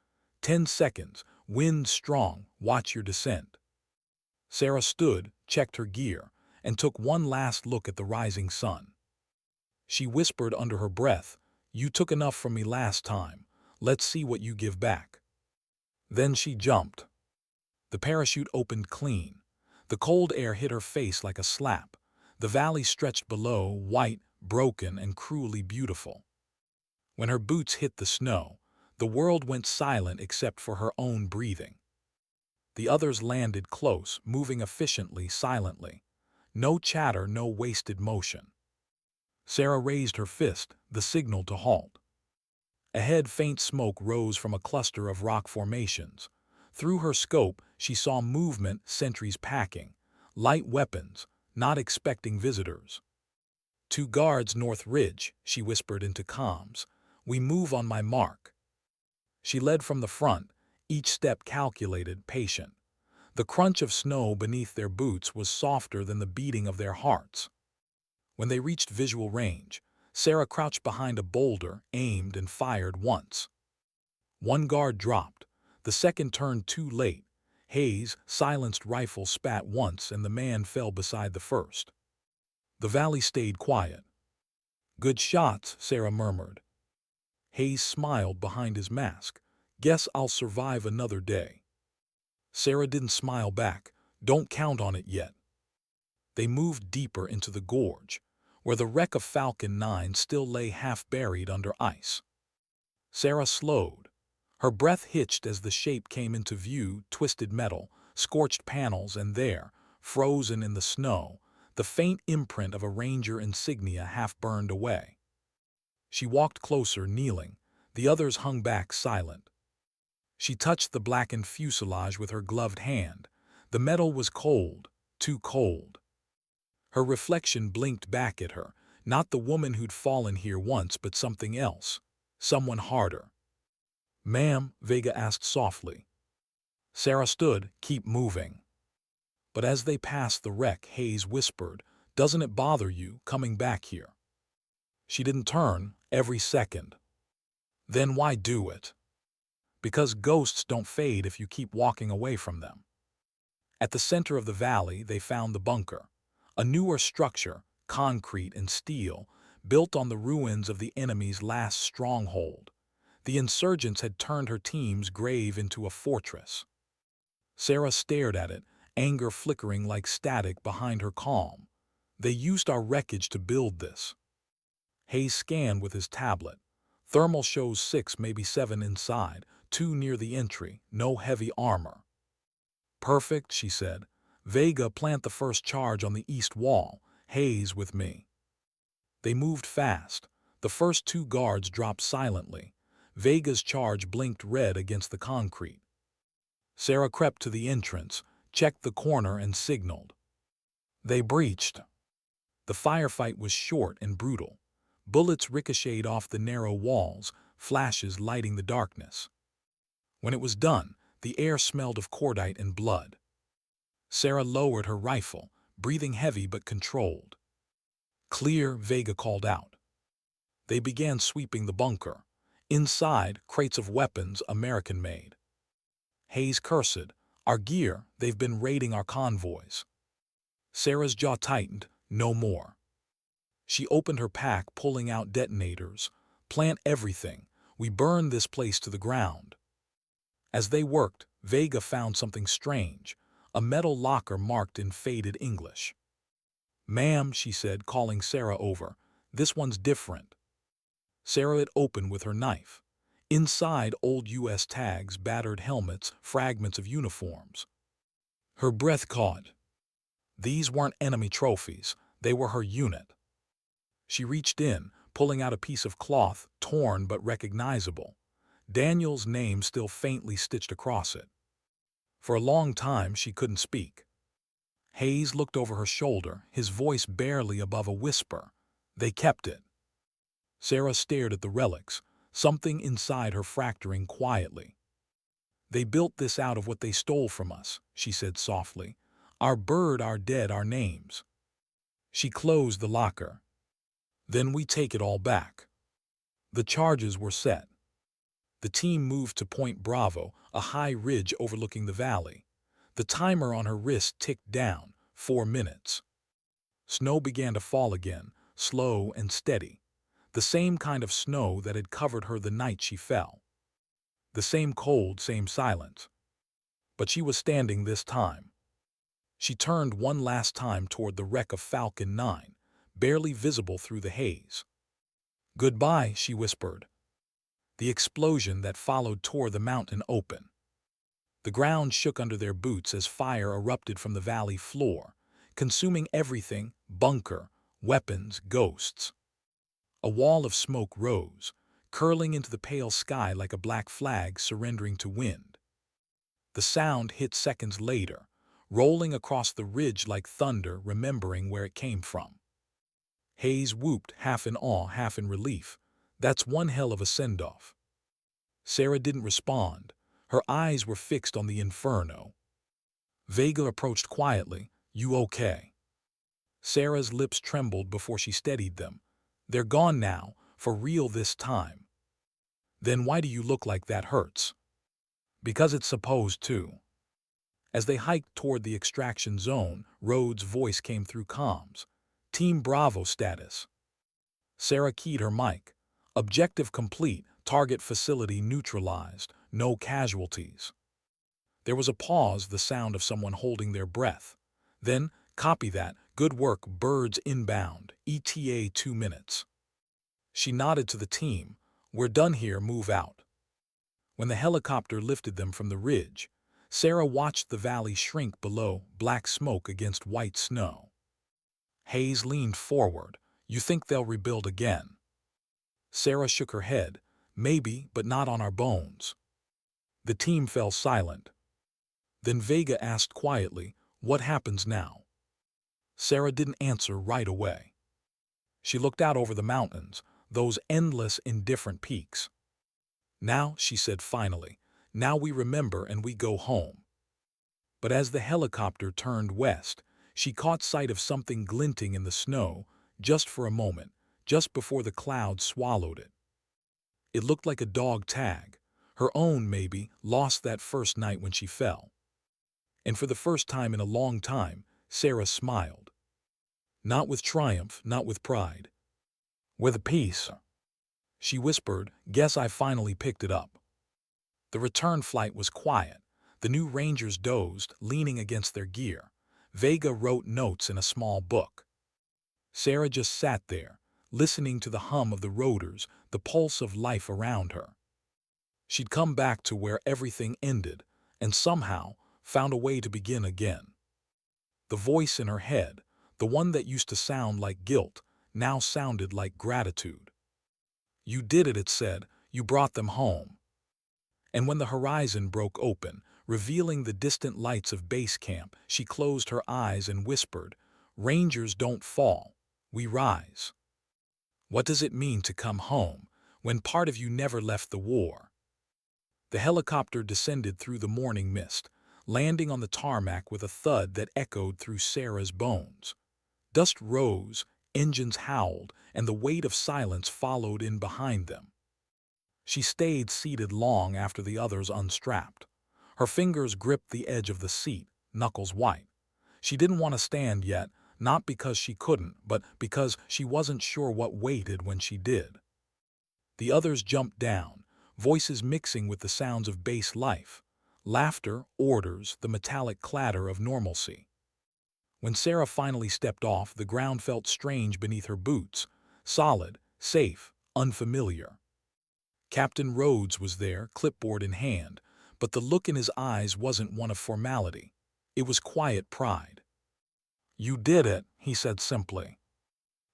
A: 10 seconds, wind strong, watch your descent." Sarah stood, checked her gear, and took one last look at the rising sun. She whispered under her breath, "You took enough from me last time. Let's see what you give back." Then she jumped. The parachute opened clean. The cold air hit her face like a slap. The valley stretched below, white, broken, and cruelly beautiful. When her boots hit the snow, the world went silent except for her own breathing. The others landed close, moving efficiently, silently. No chatter, no wasted motion. Sarah raised her fist, the signal to halt. Ahead, faint smoke rose from a cluster of rock formations. Through her scope, she saw movement, sentries packing. Light weapons, not expecting visitors. 2 guards North Ridge," she whispered into comms. "We move on my mark." She led from the front, each step calculated, patient. The crunch of snow beneath their boots was softer than the beating of their hearts. When they reached visual range, Sarah crouched behind a boulder, aimed and fired once. One guard dropped. The second turned too late. Hayes' silenced rifle spat once and the man fell beside the first. The valley stayed quiet. "Good shots," Sarah murmured. Hayes smiled behind his mask. "Guess I'll survive another day." Sarah didn't smile back. "Don't count on it yet." They moved deeper into the gorge, where the wreck of Falcon 9 still lay half-buried under ice. Sarah slowed. Her breath hitched as the shape came into view, twisted metal, scorched panels, and there, frozen in the snow, the faint imprint of a Ranger insignia half burned away. She walked closer, kneeling. The others hung back, silent. She touched the blackened fuselage with her gloved hand. The metal was cold, too cold. Her reflection blinked back at her, not the woman who'd fallen here once, but something else, someone harder. "Ma'am," Vega asked softly. Sarah stood. "Keep moving." But as they passed the wreck, Hayes whispered, "Doesn't it bother you coming back here?" She didn't turn. "Every second." "Then why do it?" "Because ghosts don't fade if you keep walking away from them." At the center of the valley, they found the bunker, a newer structure, concrete and steel, built on the ruins of the enemy's last stronghold. The insurgents had turned her team's grave into a fortress. Sarah stared at it, anger flickering like static behind her calm. "They used our wreckage to build this." Hayes scanned with his tablet. Thermal shows 6, maybe 7 inside, 2 near the entry, no heavy armor. "Perfect," she said. "Vega, plant the first charge on the east wall. Hayes with me." They moved fast. The first 2 guards dropped silently. Vega's charge blinked red against the concrete. Sarah crept to the entrance, checked the corner and signaled. They breached. The firefight was short and brutal. Bullets ricocheted off the narrow walls, flashes lighting the darkness. When it was done, the air smelled of cordite and blood. Sarah lowered her rifle, breathing heavy but controlled. "Clear," Vega called out. They began sweeping the bunker. Inside, crates of weapons, American-made. Hayes cursed, "Our gear, they've been raiding our convoys." Sarah's jaw tightened. "No more." She opened her pack, pulling out detonators. "Plant everything. We burn this place to the ground." As they worked, Vega found something strange, a metal locker marked in faded English. "Ma'am," she said, calling Sarah over, "this one's different." Sarah it opened with her knife. Inside, old U.S. tags, battered helmets, fragments of uniforms. Her breath caught. These weren't enemy trophies. They were her unit. She reached in, pulling out a piece of cloth, torn but recognizable. Daniel's name still faintly stitched across it. For a long time, she couldn't speak. Hayes looked over her shoulder, his voice barely above a whisper. "They kept it." Sarah stared at the relics, something inside her fracturing quietly. "They built this out of what they stole from us," she said softly. "Our bird, our dead, our names." She closed the locker. "Then we take it all back." The charges were set. The team moved to Point Bravo, a high ridge overlooking the valley. The timer on her wrist ticked down, 4 minutes. Snow began to fall again, slow and steady. The same kind of snow that had covered her the night she fell. The same cold, same silence. But she was standing this time. She turned one last time toward the wreck of Falcon 9, barely visible through the haze. "Goodbye," she whispered. The explosion that followed tore the mountain open. The ground shook under their boots as fire erupted from the valley floor, consuming everything, bunker, weapons, ghosts. A wall of smoke rose, curling into the pale sky like a black flag surrendering to wind. The sound hit seconds later, rolling across the ridge like thunder, remembering where it came from. Hayes whooped, half in awe, half in relief. "That's one hell of a send-off." Sarah didn't respond. Her eyes were fixed on the inferno. Vega approached quietly. "You okay?" Sarah's lips trembled before she steadied them. They're gone now, for real this time. Then why do you look like that hurts? Because it's supposed to. As they hiked toward the extraction zone, Rhodes' voice came through comms. Team Bravo status. Sarah keyed her mic. Objective complete, target facility neutralized, no casualties. There was a pause, the sound of someone holding their breath. Then, copy that, good work, birds inbound, ETA 2 minutes. She nodded to the team. We're done here, move out. When the helicopter lifted them from the ridge, Sarah watched the valley shrink below, black smoke against white snow. Hayes leaned forward. You think they'll rebuild again? Sarah shook her head. Maybe, but not on our bones. The team fell silent. Then Vega asked quietly, what happens now? Sarah didn't answer right away. She looked out over the mountains, those endless, indifferent peaks. Now, she said finally, now we remember and we go home. But as the helicopter turned west, she caught sight of something glinting in the snow, just for a moment, just before the clouds swallowed it. It looked like a dog tag, her own maybe, lost that first night when she fell. And for the first time in a long time, Sarah smiled. Not with triumph, not with pride. With peace. She whispered, guess I finally picked it up. The return flight was quiet. The new Rangers dozed, leaning against their gear. Vega wrote notes in a small book. Sarah just sat there, listening to the hum of the rotors, the pulse of life around her. She'd come back to where everything ended, and somehow found a way to begin again. The voice in her head, the one that used to sound like guilt, now sounded like gratitude. You did it, it said, you brought them home. And when the horizon broke open, revealing the distant lights of base camp, she closed her eyes and whispered, Rangers don't fall, we rise. What does it mean to come home, when part of you never left the war? The helicopter descended through the morning mist, landing on the tarmac with a thud that echoed through Sarah's bones. Dust rose, engines howled, and the weight of silence followed in behind them. She stayed seated long after the others unstrapped. Her fingers gripped the edge of the seat, knuckles white. She didn't want to stand yet, not because she couldn't, but because she wasn't sure what waited when she did. The others jumped down, voices mixing with the sounds of base life. Laughter, orders, the metallic clatter of normalcy. When Sarah finally stepped off, the ground felt strange beneath her boots. Solid, safe, unfamiliar. Captain Rhodes was there, clipboard in hand, but the look in his eyes wasn't one of formality. It was quiet pride. You did it, he said simply.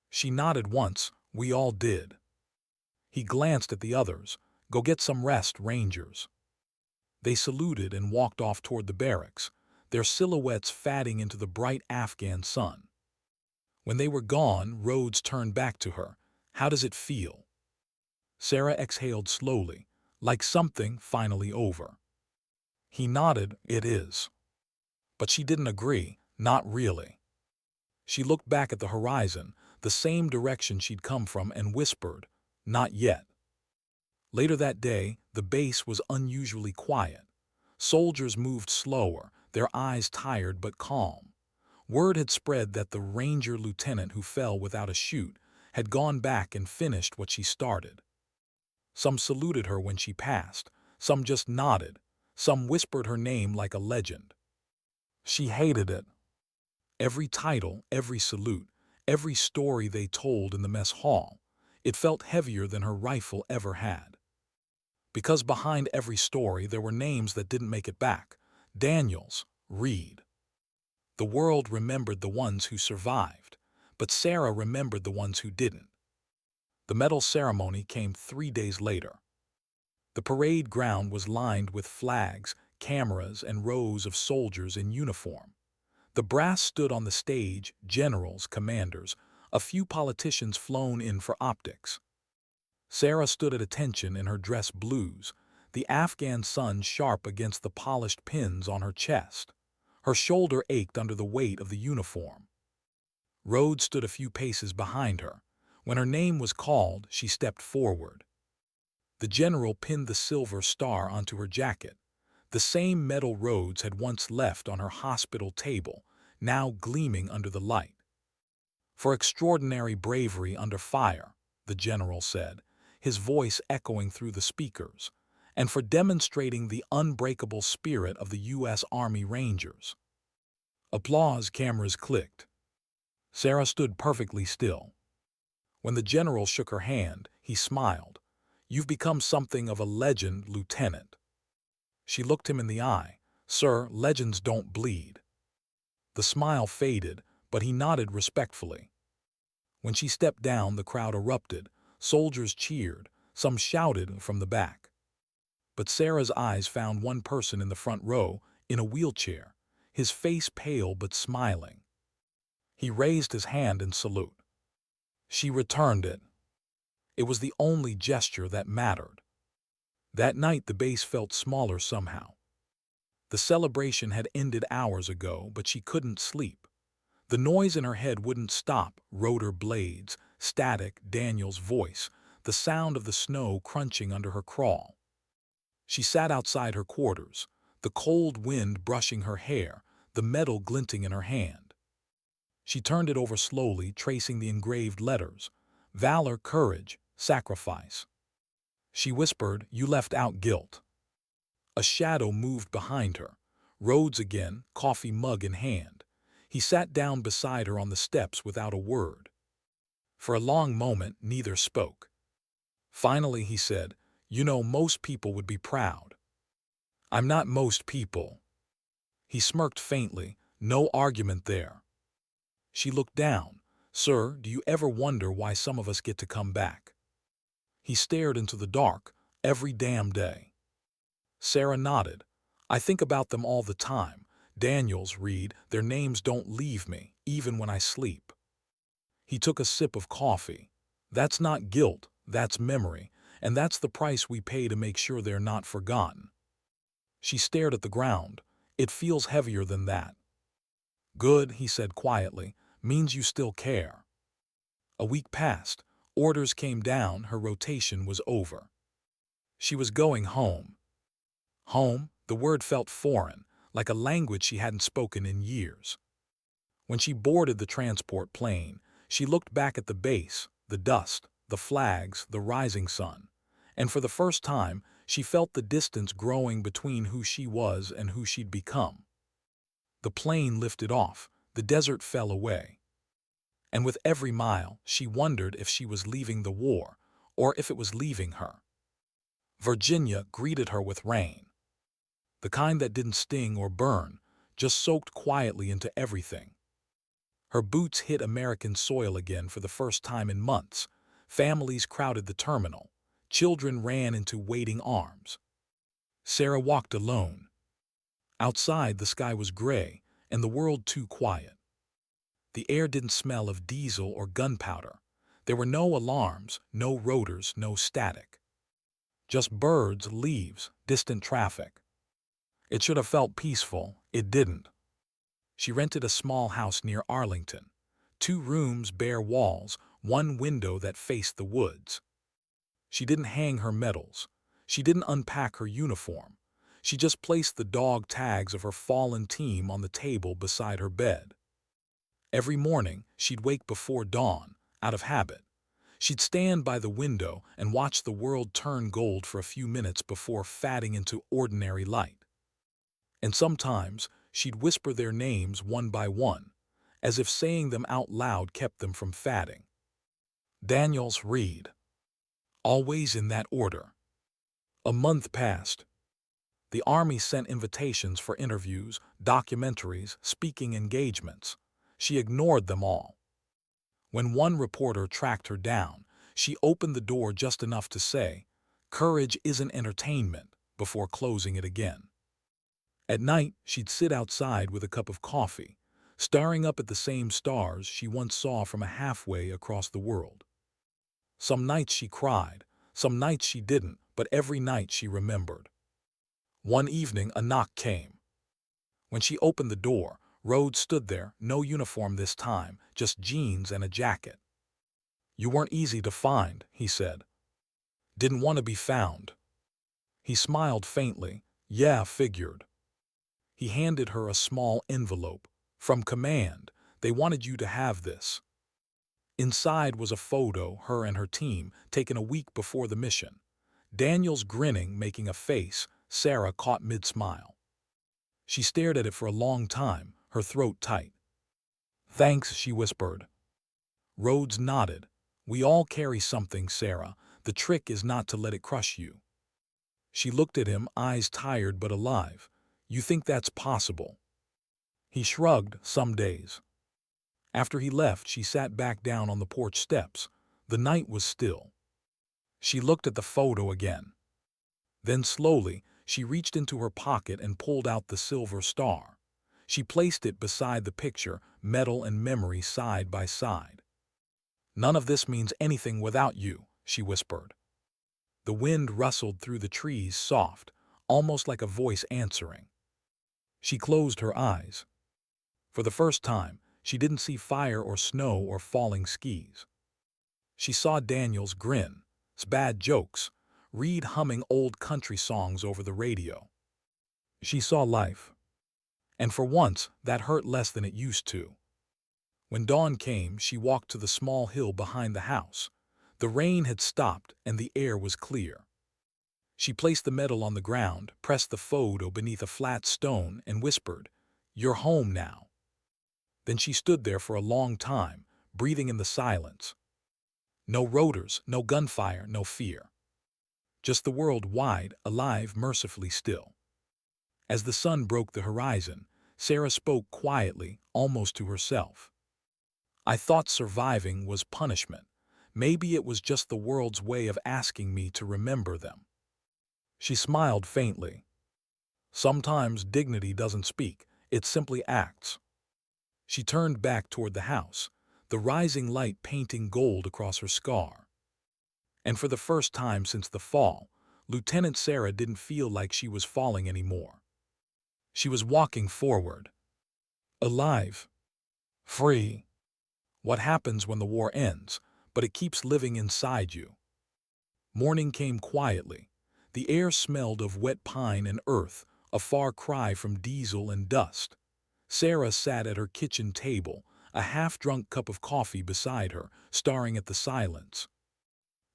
A: She nodded once. We all did. He glanced at the others. Go get some rest, Rangers. They saluted and walked off toward the barracks, their silhouettes fading into the bright Afghan sun. When they were gone, Rhodes turned back to her. How does it feel? Sarah exhaled slowly, like something finally over. He nodded, it is. But she didn't agree, not really. She looked back at the horizon, the same direction she'd come from, and whispered, not yet. Later that day, the base was unusually quiet. Soldiers moved slower, their eyes tired but calm. Word had spread that the Ranger lieutenant who fell without a shoot had gone back and finished what she started. Some saluted her when she passed, some just nodded, some whispered her name like a legend. She hated it. Every title, every salute, every story they told in the mess hall, it felt heavier than her rifle ever had. Because behind every story there were names that didn't make it back. Daniels, Reed. The world remembered the ones who survived, but Sarah remembered the ones who didn't. The medal ceremony came 3 days later. The parade ground was lined with flags, cameras, and rows of soldiers in uniform. The brass stood on the stage, generals, commanders, a few politicians flown in for optics. Sarah stood at attention in her dress blues, the Afghan sun sharp against the polished pins on her chest. Her shoulder ached under the weight of the uniform. Rhodes stood a few paces behind her. When her name was called, she stepped forward. The general pinned the silver star onto her jacket. The same medal Rhodes had once left on her hospital table, now gleaming under the light. "For extraordinary bravery under fire," the general said, his voice echoing through the speakers, "and for demonstrating the unbreakable spirit of the U.S. Army Rangers." Applause. Cameras clicked. Sarah stood perfectly still. When the general shook her hand, he smiled. "You've become something of a legend, Lieutenant." She looked him in the eye. "Sir, legends don't bleed." The smile faded, but he nodded respectfully. When she stepped down, the crowd erupted. Soldiers cheered. Some shouted from the back. But Sarah's eyes found one person in the front row, in a wheelchair, his face pale but smiling. He raised his hand in salute. She returned it. It was the only gesture that mattered. That night the base felt smaller somehow. The celebration had ended hours ago, but she couldn't sleep. The noise in her head wouldn't stop: rotor blades, static, Daniel's voice, the sound of the snow crunching under her crawl. She sat outside her quarters, the cold wind brushing her hair, the metal glinting in her hand. She turned it over slowly, tracing the engraved letters: valor, courage, sacrifice. She whispered, "You left out guilt." A shadow moved behind her. Rhodes again, coffee mug in hand. He sat down beside her on the steps without a word. For a long moment, neither spoke. Finally he said, "You know, most people would be proud." "I'm not most people." He smirked faintly. No argument there. She looked down. "Sir, do you ever wonder why some of us get to come back?" He stared into the dark. "Every damn day." Sarah nodded. "I think about them all the time. Daniels, Reed, their names don't leave me, even when I sleep." He took a sip of coffee. "That's not guilt, that's memory, and that's the price we pay to make sure they're not forgotten." She stared at the ground. "It feels heavier than that." "Good," he said quietly. "Means you still care." A week passed. Orders came down. Her rotation was over. She was going home. Home, the word felt foreign, like a language she hadn't spoken in years. When she boarded the transport plane, she looked back at the base, the dust, the flags, the rising sun, and for the first time, she felt the distance growing between who she was and who she'd become. The plane lifted off, the desert fell away. And with every mile, she wondered if she was leaving the war, or if it was leaving her. Virginia greeted her with rain. The kind that didn't sting or burn, just soaked quietly into everything. Her boots hit American soil again for the first time in months. Families crowded the terminal. Children ran into waiting arms. Sarah walked alone. Outside, the sky was gray, and the world too quiet. The air didn't smell of diesel or gunpowder. There were no alarms, no rotors, no static. Just birds, leaves, distant traffic. It should have felt peaceful. It didn't. She rented a small house near Arlington. 2 rooms, bare walls, 1 window that faced the woods. She didn't hang her medals. She didn't unpack her uniform. She just placed the dog tags of her fallen team on the table beside her bed. Every morning, she'd wake before dawn, out of habit. She'd stand by the window and watch the world turn gold for a few minutes before fading into ordinary light. And sometimes, she'd whisper their names one by one, as if saying them out loud kept them from fading. Daniels, Reed. Always in that order. A month passed. The Army sent invitations for interviews, documentaries, speaking engagements. She ignored them all. When one reporter tracked her down, she opened the door just enough to say, "Courage isn't entertainment," before closing it again. At night, she'd sit outside with a cup of coffee, staring up at the same stars she once saw from a halfway across the world. Some nights she cried, some nights she didn't, but every night she remembered. One evening, a knock came. When she opened the door, Rhodes stood there, no uniform this time, just jeans and a jacket. "You weren't easy to find," he said. "Didn't want to be found." He smiled faintly. "Yeah, figured." He handed her a small envelope. "From command. They wanted you to have this." Inside was a photo, her and her team, taken a week before the mission. Daniel's grinning, making a face, Sarah caught mid-smile. She stared at it for a long time, her throat tight. "Thanks," she whispered. Rhodes nodded. "We all carry something, Sarah. The trick is not to let it crush you." She looked at him, eyes tired but alive. "You think that's possible?" He shrugged. "Some days." After he left, she sat back down on the porch steps. The night was still. She looked at the photo again. Then slowly, she reached into her pocket and pulled out the silver star. She placed it beside the picture, metal and memory side by side. "None of this means anything without you," she whispered. The wind rustled through the trees, soft, almost like a voice answering. She closed her eyes. For the first time, she didn't see fire or snow or falling skis. She saw Daniel's grin, bad jokes, Reed humming old country songs over the radio. She saw life. And for once, that hurt less than it used to. When dawn came, she walked to the small hill behind the house. The rain had stopped and the air was clear. She placed the medal on the ground, pressed the photo beneath a flat stone, and whispered, "You're home now." Then she stood there for a long time, breathing in the silence. No rotors, no gunfire, no fear. Just the world wide, alive, mercifully still. As the sun broke the horizon, Sarah spoke quietly, almost to herself. "I thought surviving was punishment. Maybe it was just the world's way of asking me to remember them." She smiled faintly. "Sometimes dignity doesn't speak, it simply acts." She turned back toward the house, the rising light painting gold across her scar. And for the first time since the fall, Lieutenant Sarah didn't feel like she was falling anymore. She was walking forward. Alive. Free. What happens when the war ends, but it keeps living inside you? Morning came quietly. The air smelled of wet pine and earth, a far cry from diesel and dust. Sarah sat at her kitchen table, a half-drunk cup of coffee beside her, staring at the silence.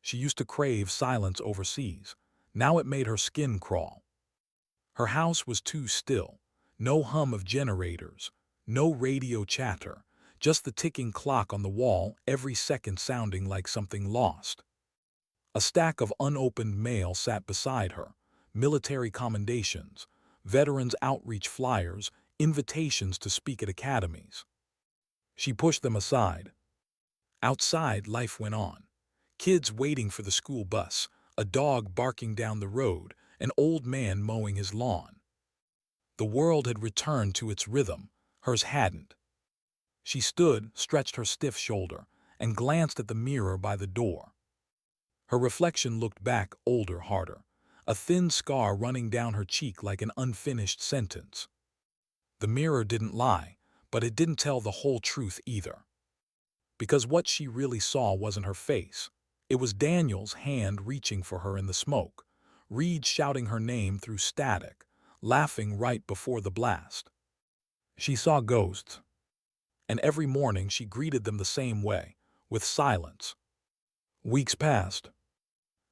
A: She used to crave silence overseas. Now it made her skin crawl. Her house was too still. No hum of generators, no radio chatter, just the ticking clock on the wall, every second sounding like something lost. A stack of unopened mail sat beside her, military commendations, veterans' outreach flyers, invitations to speak at academies. She pushed them aside. Outside, life went on. Kids waiting for the school bus, a dog barking down the road, an old man mowing his lawn. The world had returned to its rhythm, hers hadn't. She stood, stretched her stiff shoulder, and glanced at the mirror by the door. Her reflection looked back, older, harder, a thin scar running down her cheek like an unfinished sentence. The mirror didn't lie, but it didn't tell the whole truth either. Because what she really saw wasn't her face. It was Daniel's hand reaching for her in the smoke, Reed shouting her name through static, laughing right before the blast. She saw ghosts. And every morning she greeted them the same way, with silence. Weeks passed.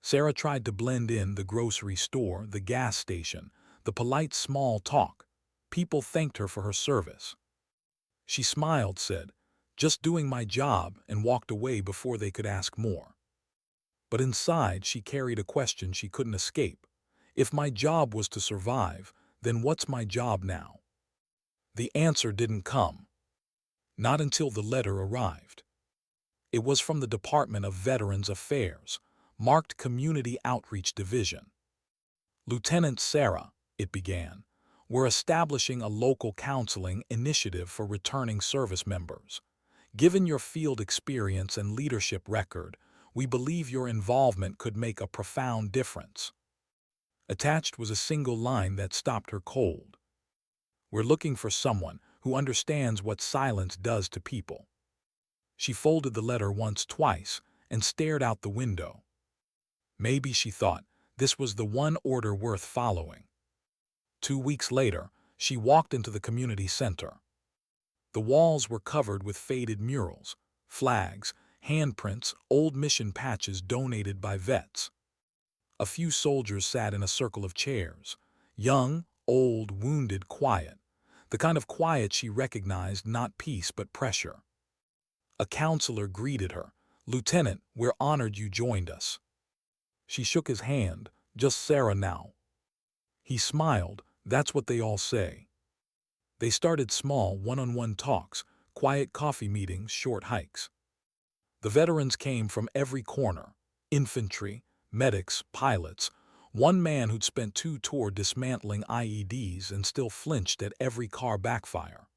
A: Sarah tried to blend in: the grocery store, the gas station, the polite small talk. People thanked her for her service. She smiled, said, "Just doing my job," and walked away before they could ask more. But inside she carried a question she couldn't escape. If my job was to survive, then what's my job now? The answer didn't come. Not until the letter arrived. It was from the Department of Veterans Affairs, marked Community Outreach Division. "Lieutenant Sarah," it began, "we're establishing a local counseling initiative for returning service members. Given your field experience and leadership record, we believe your involvement could make a profound difference." Attached was a single line that stopped her cold. "We're looking for someone who who understands what silence does to people. She folded the letter once, twice, and stared out the window. Maybe, she thought, this was the one order worth following. 2 weeks later, she walked into the community center. The walls were covered with faded murals, flags, handprints, old mission patches donated by vets. A few soldiers sat in a circle of chairs, young, old, wounded, quiet, the kind of quiet she recognized, not peace but pressure. A counselor greeted her. "Lieutenant, we're honored you joined us." She shook his hand. "Just Sarah now." He smiled. "That's what they all say." They started small, one-on-one talks, quiet coffee meetings, short hikes. The veterans came from every corner: infantry, medics, pilots. One man who'd spent 2 tours dismantling IEDs and still flinched at every car backfire.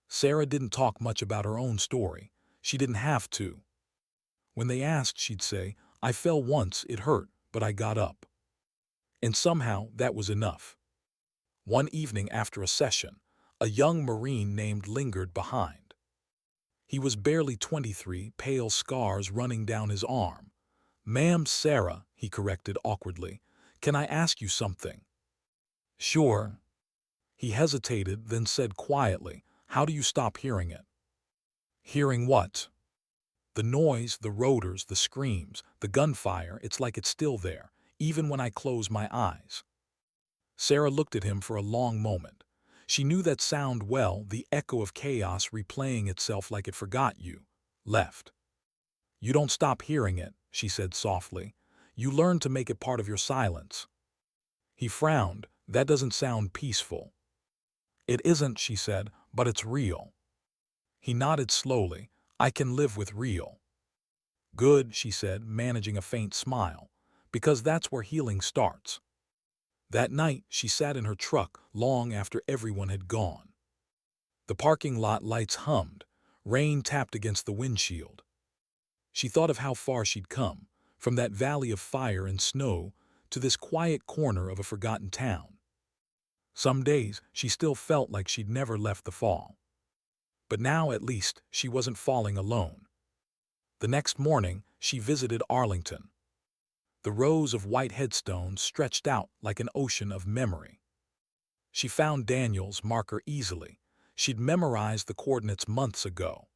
A: Sarah didn't talk much about her own story. She didn't have to. When they asked, she'd say, "I fell once, it hurt, but I got up." And somehow that was enough. One evening after a session, a young Marine named lingered behind. He was barely 23, pale, scars running down his arm. "Ma'am, Sarah," he corrected awkwardly, "can I ask you something?" "Sure." He hesitated, then said quietly, "How do you stop hearing it?" "Hearing what?" "The noise, the rotors, the screams, the gunfire. It's like it's still there, even when I close my eyes." Sarah looked at him for a long moment. She knew that sound well, the echo of chaos replaying itself like it forgot you, left. "You don't stop hearing it," she said softly. "You learn to make it part of your silence." He frowned. "That doesn't sound peaceful." "It isn't," she said, "but it's real." He nodded slowly. "I can live with real." "Good," she said, managing a faint smile, "because that's where healing starts." That night, she sat in her truck long after everyone had gone. The parking lot lights hummed. Rain tapped against the windshield. She thought of how far she'd come, from that valley of fire and snow to this quiet corner of a forgotten town. Some days, she still felt like she'd never left the fall. But now, at least, she wasn't falling alone. The next morning, she visited Arlington. The rows of white headstones stretched out like an ocean of memory. She found Daniel's marker easily. She'd memorized the coordinates months ago.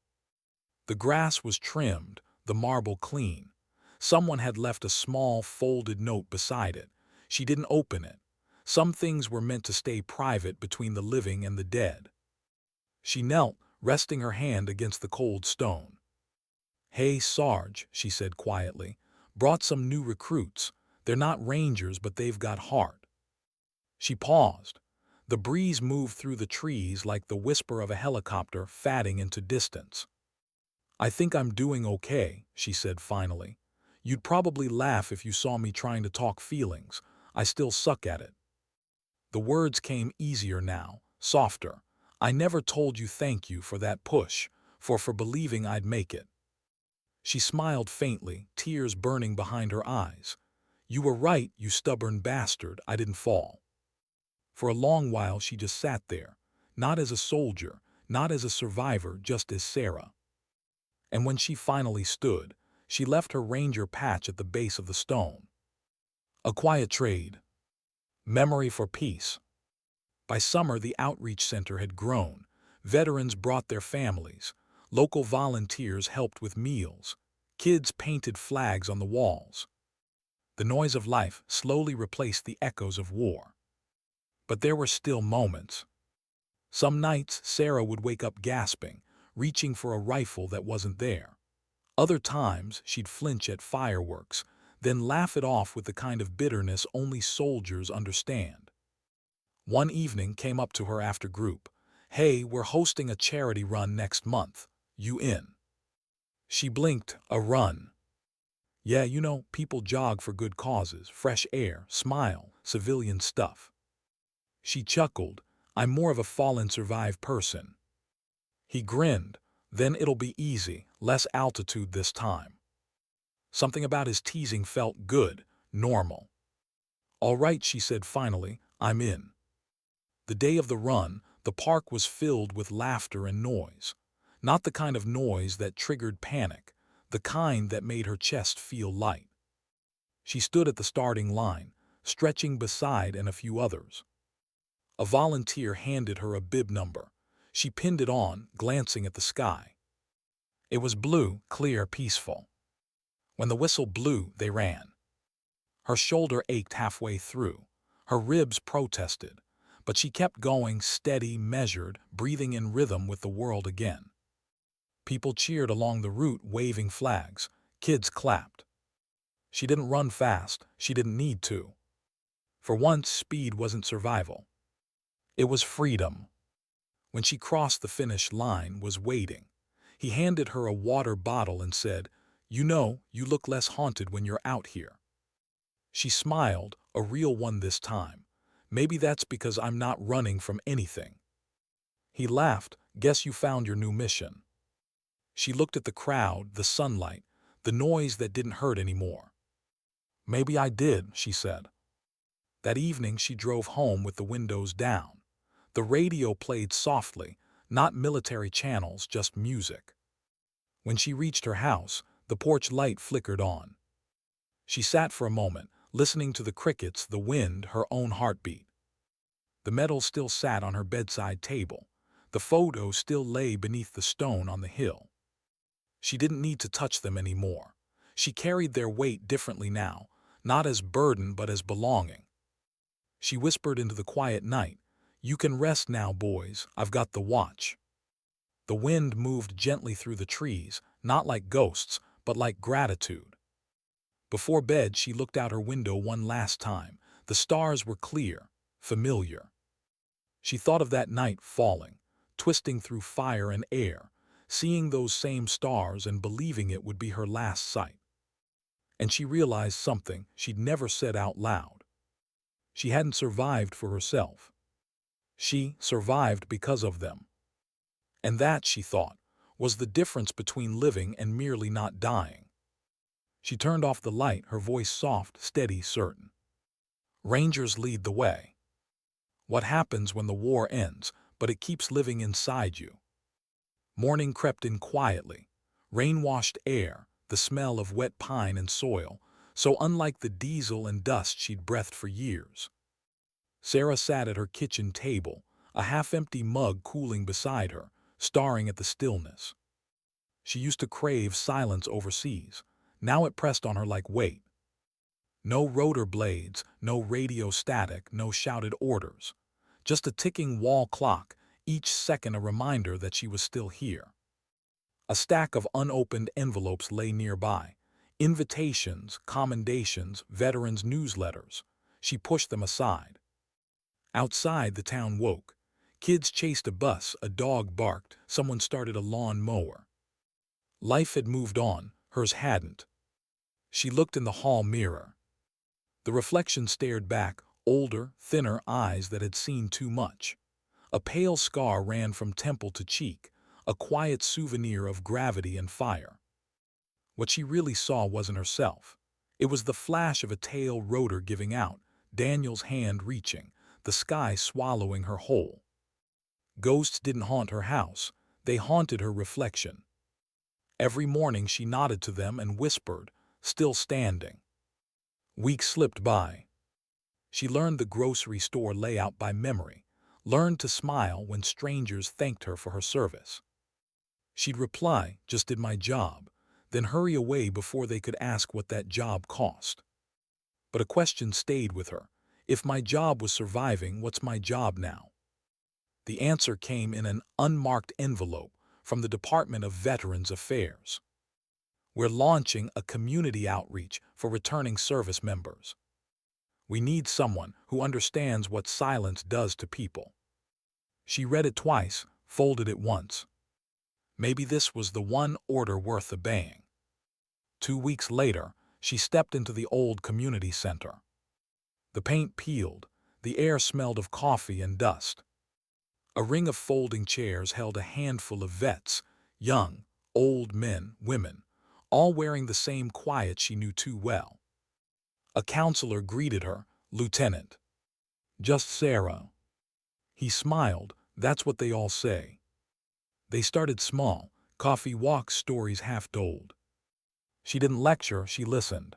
A: The grass was trimmed, the marble clean. Someone had left a small, folded note beside it. She didn't open it. Some things were meant to stay private between the living and the dead. She knelt, resting her hand against the cold stone. "Hey, Sarge," she said quietly. "Brought some new recruits. They're not rangers, but they've got heart." She paused. The breeze moved through the trees like the whisper of a helicopter fading into distance. "I think I'm doing okay," she said finally. "You'd probably laugh if you saw me trying to talk feelings. I still suck at it." The words came easier now, softer. "I never told you thank you for that push, for believing I'd make it." She smiled faintly, tears burning behind her eyes. "You were right, you stubborn bastard, I didn't fall." For a long while she just sat there, not as a soldier, not as a survivor, just as Sarah. And when she finally stood, she left her ranger patch at the base of the stone. A quiet trade. Memory for peace. By summer, the outreach center had grown. Veterans brought their families. Local volunteers helped with meals. Kids painted flags on the walls. The noise of life slowly replaced the echoes of war. But there were still moments. Some nights, Sarah would wake up gasping, reaching for a rifle that wasn't there. Other times, she'd flinch at fireworks, then laugh it off with the kind of bitterness only soldiers understand. One evening came up to her after group. "Hey, we're hosting a charity run next month. You in?" She blinked. "A run?" "Yeah, people jog for good causes, fresh air, smile, civilian stuff." She chuckled. "I'm more of a fall and survive person." He grinned. "Then it'll be easy, less altitude this time." Something about his teasing felt good, normal. "All right," she said finally, "I'm in." The day of the run, The park was filled with laughter and noise. Not the kind of noise that triggered panic, the kind that made her chest feel light. She stood at the starting line, stretching beside and a few others. A volunteer handed her a bib number. She pinned it on, glancing at the sky. It was blue, clear, peaceful. When the whistle blew, they ran. Her shoulder ached halfway through. Her ribs protested, but she kept going, steady, measured, breathing in rhythm with the world again. People cheered along the route, waving flags. Kids clapped. She didn't run fast. She didn't need to. For once, speed wasn't survival. It was freedom. When she crossed the finish line, was waiting. He handed her a water bottle and said, "You know, you look less haunted when you're out here." She smiled, a real one this time. "Maybe that's because I'm not running from anything." He laughed, "Guess you found your new mission." She looked at the crowd, the sunlight, the noise that didn't hurt anymore. "Maybe I did," she said. That evening she drove home with the windows down. The radio played softly, not military channels, just music. When she reached her house, the porch light flickered on. She sat for a moment, listening to the crickets, the wind, her own heartbeat. The medal still sat on her bedside table. The photo still lay beneath the stone on the hill. She didn't need to touch them anymore. She carried their weight differently now, not as burden but as belonging. She whispered into the quiet night, "You can rest now, boys, I've got the watch." The wind moved gently through the trees, not like ghosts, but like gratitude. Before bed, she looked out her window one last time. The stars were clear, familiar. She thought of that night falling, twisting through fire and air, seeing those same stars and believing it would be her last sight. And she realized something she'd never said out loud. She hadn't survived for herself. She survived because of them. And that, she thought, was the difference between living and merely not dying. She turned off the light, her voice soft, steady, certain. "Rangers lead the way. What happens when the war ends, but it keeps living inside you?" Morning crept in quietly. Rain-washed air, the smell of wet pine and soil, so unlike the diesel and dust she'd breathed for years. Sarah sat at her kitchen table, a half-empty mug cooling beside her, staring at the stillness. She used to crave silence overseas. Now it pressed on her like weight. No rotor blades, no radio static, no shouted orders. Just a ticking wall clock, each second a reminder that she was still here. A stack of unopened envelopes lay nearby. Invitations, commendations, veterans' newsletters. She pushed them aside. Outside, the town woke. Kids chased a bus, a dog barked, someone started a lawn mower. Life had moved on, hers hadn't. She looked in the hall mirror. The reflection stared back, older, thinner eyes that had seen too much. A pale scar ran from temple to cheek, a quiet souvenir of gravity and fire. What she really saw wasn't herself. It was the flash of a tail rotor giving out, Daniel's hand reaching, the sky swallowing her whole. Ghosts didn't haunt her house, they haunted her reflection. Every morning she nodded to them and whispered, still standing. Weeks slipped by. She learned the grocery store layout by memory, learned to smile when strangers thanked her for her service. She'd reply, "Just did my job," then hurry away before they could ask what that job cost. But a question stayed with her. If my job was surviving, what's my job now? The answer came in an unmarked envelope from the Department of Veterans Affairs. "We're launching a community outreach for returning service members. We need someone who understands what silence does to people." She read it twice, folded it once. Maybe this was the one order worth obeying. 2 weeks later, she stepped into the old community center. The paint peeled, the air smelled of coffee and dust. A ring of folding chairs held a handful of vets, young, old men, women, all wearing the same quiet she knew too well. A counselor greeted her, "Lieutenant." "Just Sarah." He smiled, That's what they all say. They started small, coffee walks, stories half told. She didn't lecture, she listened.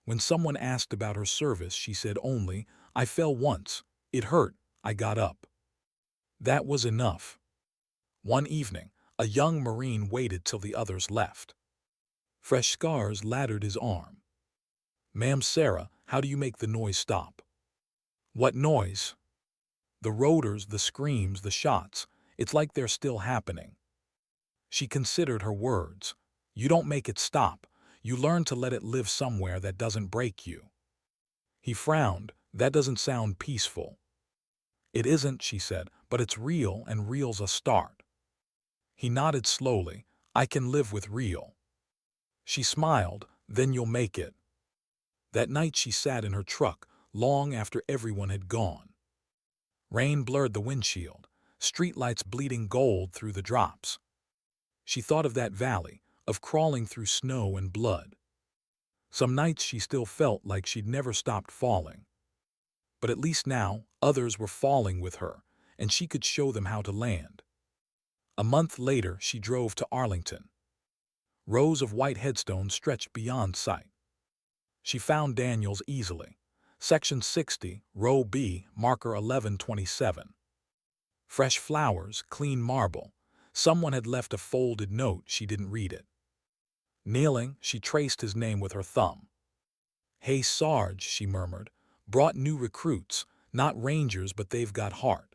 A: When someone asked about her service, she said only, "I fell once. It hurt. I got up." That was enough. One evening, a young Marine waited till the others left. Fresh scars laddered his arm. "Ma'am Sarah, how do you make the noise stop?" "What noise?" "The rotors, the screams, the shots. It's like they're still happening." She considered her words. "You don't make it stop. You learn to let it live somewhere that doesn't break you." He frowned. "That doesn't sound peaceful." "It isn't," she said, "but it's real, and real's a start." He nodded slowly. "I can live with real." She smiled. "Then you'll make it." That night she sat in her truck, long after everyone had gone. Rain blurred the windshield, streetlights bleeding gold through the drops. She thought of that valley, of crawling through snow and blood. Some nights she still felt like she'd never stopped falling. But at least now, others were falling with her, and she could show them how to land. A month later, she drove to Arlington. Rows of white headstones stretched beyond sight. She found Daniel's easily. Section 60, Row B, marker 1127. Fresh flowers, clean marble. Someone had left a folded note, she didn't read it. Kneeling, she traced his name with her thumb. "Hey, Sarge," she murmured. "Brought new recruits, not rangers, but they've got heart."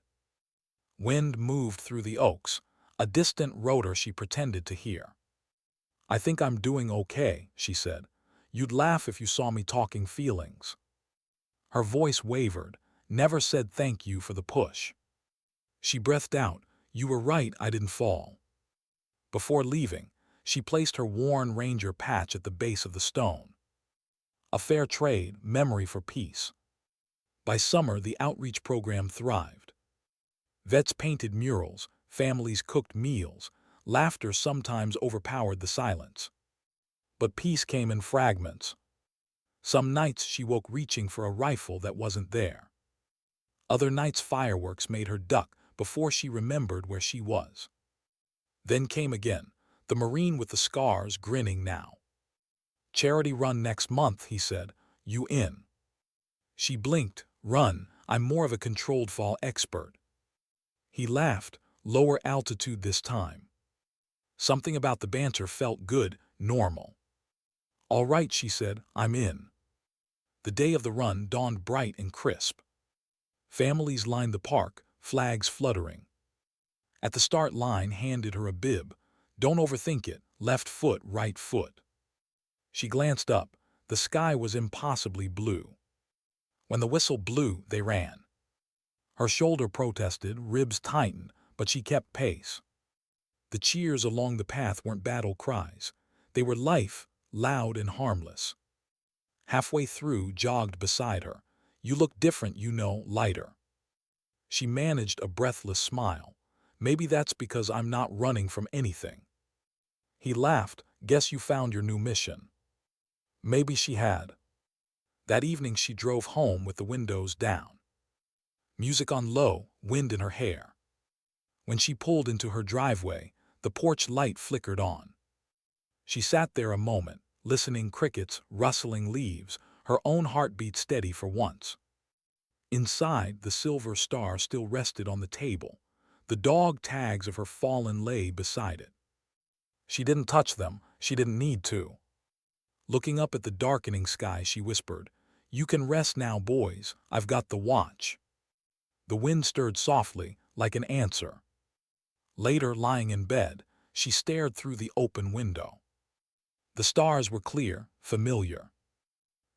A: Wind moved through the oaks, a distant rotor she pretended to hear. "I think I'm doing okay," she said. "You'd laugh if you saw me talking feelings." Her voice wavered. "Never said thank you for the push." She breathed out. "You were right, I didn't fall." Before leaving, she placed her worn ranger patch at the base of the stone. A fair trade, memory for peace. By summer, the outreach program thrived. Vets painted murals, families cooked meals, laughter sometimes overpowered the silence. But peace came in fragments. Some nights she woke reaching for a rifle that wasn't there. Other nights fireworks made her duck before she remembered where she was. Then came again, the Marine with the scars grinning now. "Charity run next month," he said. "You in?" She blinked. "Run, I'm more of a controlled fall expert." He laughed, lower altitude this time. Something about the banter felt good, normal. "All right," she said, "I'm in." The day of the run dawned bright and crisp. Families lined the park, flags fluttering. At the start line handed her a bib. "Don't overthink it, left foot, right foot." She glanced up. The sky was impossibly blue. When the whistle blew, they ran. Her shoulder protested, ribs tightened, but she kept pace. The cheers along the path weren't battle cries. They were life, loud and harmless. Halfway through, jogged beside her. "You look different, you know, lighter." She managed a breathless smile. "Maybe that's because I'm not running from anything." He laughed. "Guess you found your new mission." Maybe she had. That evening she drove home with the windows down. Music on low, wind in her hair. When she pulled into her driveway, the porch light flickered on. She sat there a moment, listening crickets, rustling leaves, her own heartbeat steady for once. Inside, the silver star still rested on the table. The dog tags of her fallen lay beside it. She didn't touch them, she didn't need to. Looking up at the darkening sky, she whispered, "You can rest now, boys, I've got the watch." The wind stirred softly, like an answer. Later, lying in bed, she stared through the open window. The stars were clear, familiar.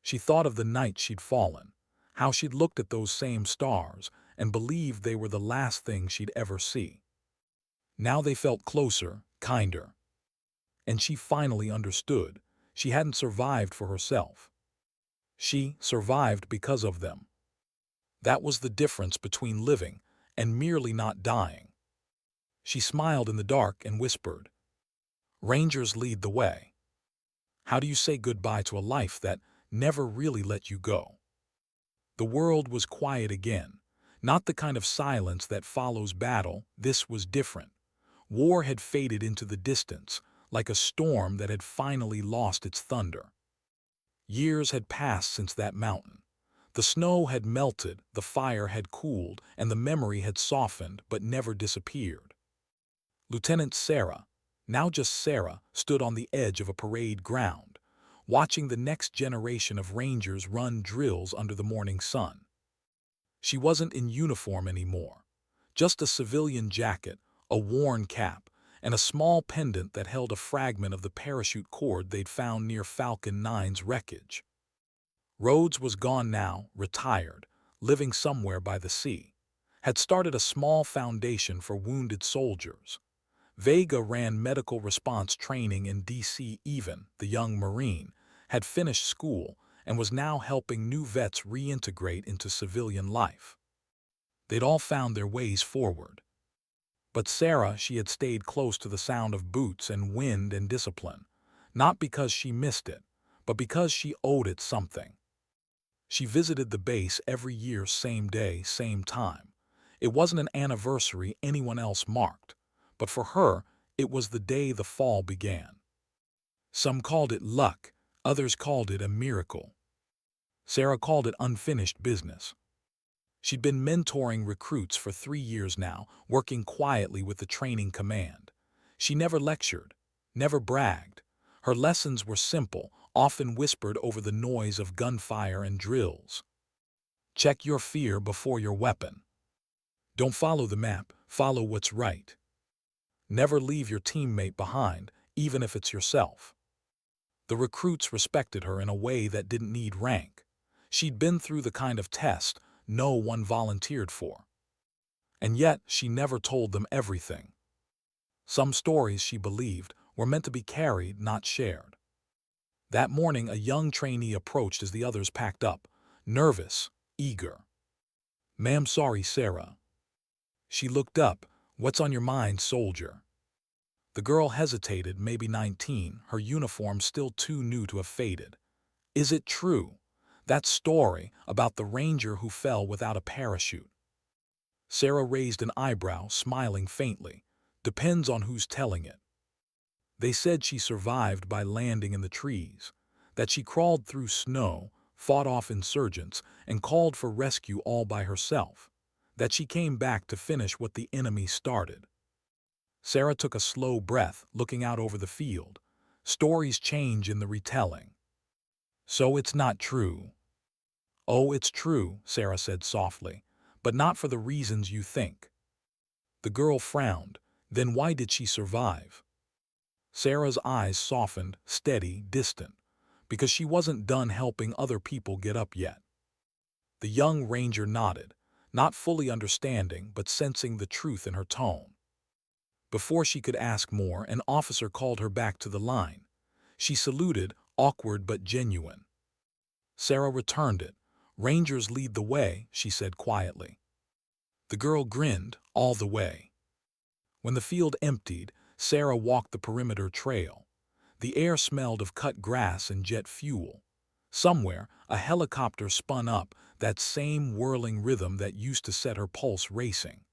A: She thought of the night she'd fallen, how she'd looked at those same stars and believed they were the last thing she'd ever see. Now they felt closer, kinder. And she finally understood. She hadn't survived for herself. She survived because of them. That was the difference between living and merely not dying. She smiled in the dark and whispered, "Rangers lead the way." How do you say goodbye to a life that never really let you go? The world was quiet again. Not the kind of silence that follows battle. This was different. War had faded into the distance, like a storm that had finally lost its thunder. Years had passed since that mountain. The snow had melted, the fire had cooled, and the memory had softened but never disappeared. Lieutenant Sarah, now just Sarah, stood on the edge of a parade ground, watching the next generation of Rangers run drills under the morning sun. She wasn't in uniform anymore, just a civilian jacket, a worn cap, and a small pendant that held a fragment of the parachute cord they'd found near Falcon 9's wreckage. Rhodes was gone now, retired, living somewhere by the sea. Had started a small foundation for wounded soldiers. Vega ran medical response training in D.C. Even, the young Marine, had finished school and was now helping new vets reintegrate into civilian life. They'd all found their ways forward. But Sarah, she had stayed close to the sound of boots and wind and discipline, not because she missed it, but because she owed it something. She visited the base every year, same day, same time. It wasn't an anniversary anyone else marked, but for her, it was the day the fall began. Some called it luck, others called it a miracle. Sarah called it unfinished business. She'd been mentoring recruits for 3 years now, working quietly with the training command. She never lectured, never bragged. Her lessons were simple, often whispered over the noise of gunfire and drills. Check your fear before your weapon. Don't follow the map, follow what's right. Never leave your teammate behind, even if it's yourself. The recruits respected her in a way that didn't need rank. She'd been through the kind of test no one volunteered for. And yet, she never told them everything. Some stories, she believed, were meant to be carried, not shared. That morning, a young trainee approached as the others packed up, nervous, eager. "Ma'am, sorry, Sarah." She looked up. "What's on your mind, soldier?" The girl hesitated, maybe 19, her uniform still too new to have faded. "Is it true? That story about the ranger who fell without a parachute?" Sarah raised an eyebrow, smiling faintly. "Depends on who's telling it. They said she survived by landing in the trees, that she crawled through snow, fought off insurgents, and called for rescue all by herself, that she came back to finish what the enemy started." Sarah took a slow breath, looking out over the field. Stories change in the retelling. "So it's not true?" "Oh, it's true," Sarah said softly, "but not for the reasons you think." The girl frowned. Then why did she survive? Sarah's eyes softened, steady, distant, because she wasn't done helping other people get up yet. The young ranger nodded, not fully understanding but sensing the truth in her tone. Before she could ask more, an officer called her back to the line. She saluted, awkward but genuine. Sarah returned it. "Rangers lead the way," she said quietly. The girl grinned, all the way. When the field emptied, Sarah walked the perimeter trail. The air smelled of cut grass and jet fuel. Somewhere, a helicopter spun up, that same whirling rhythm that used to set her pulse racing.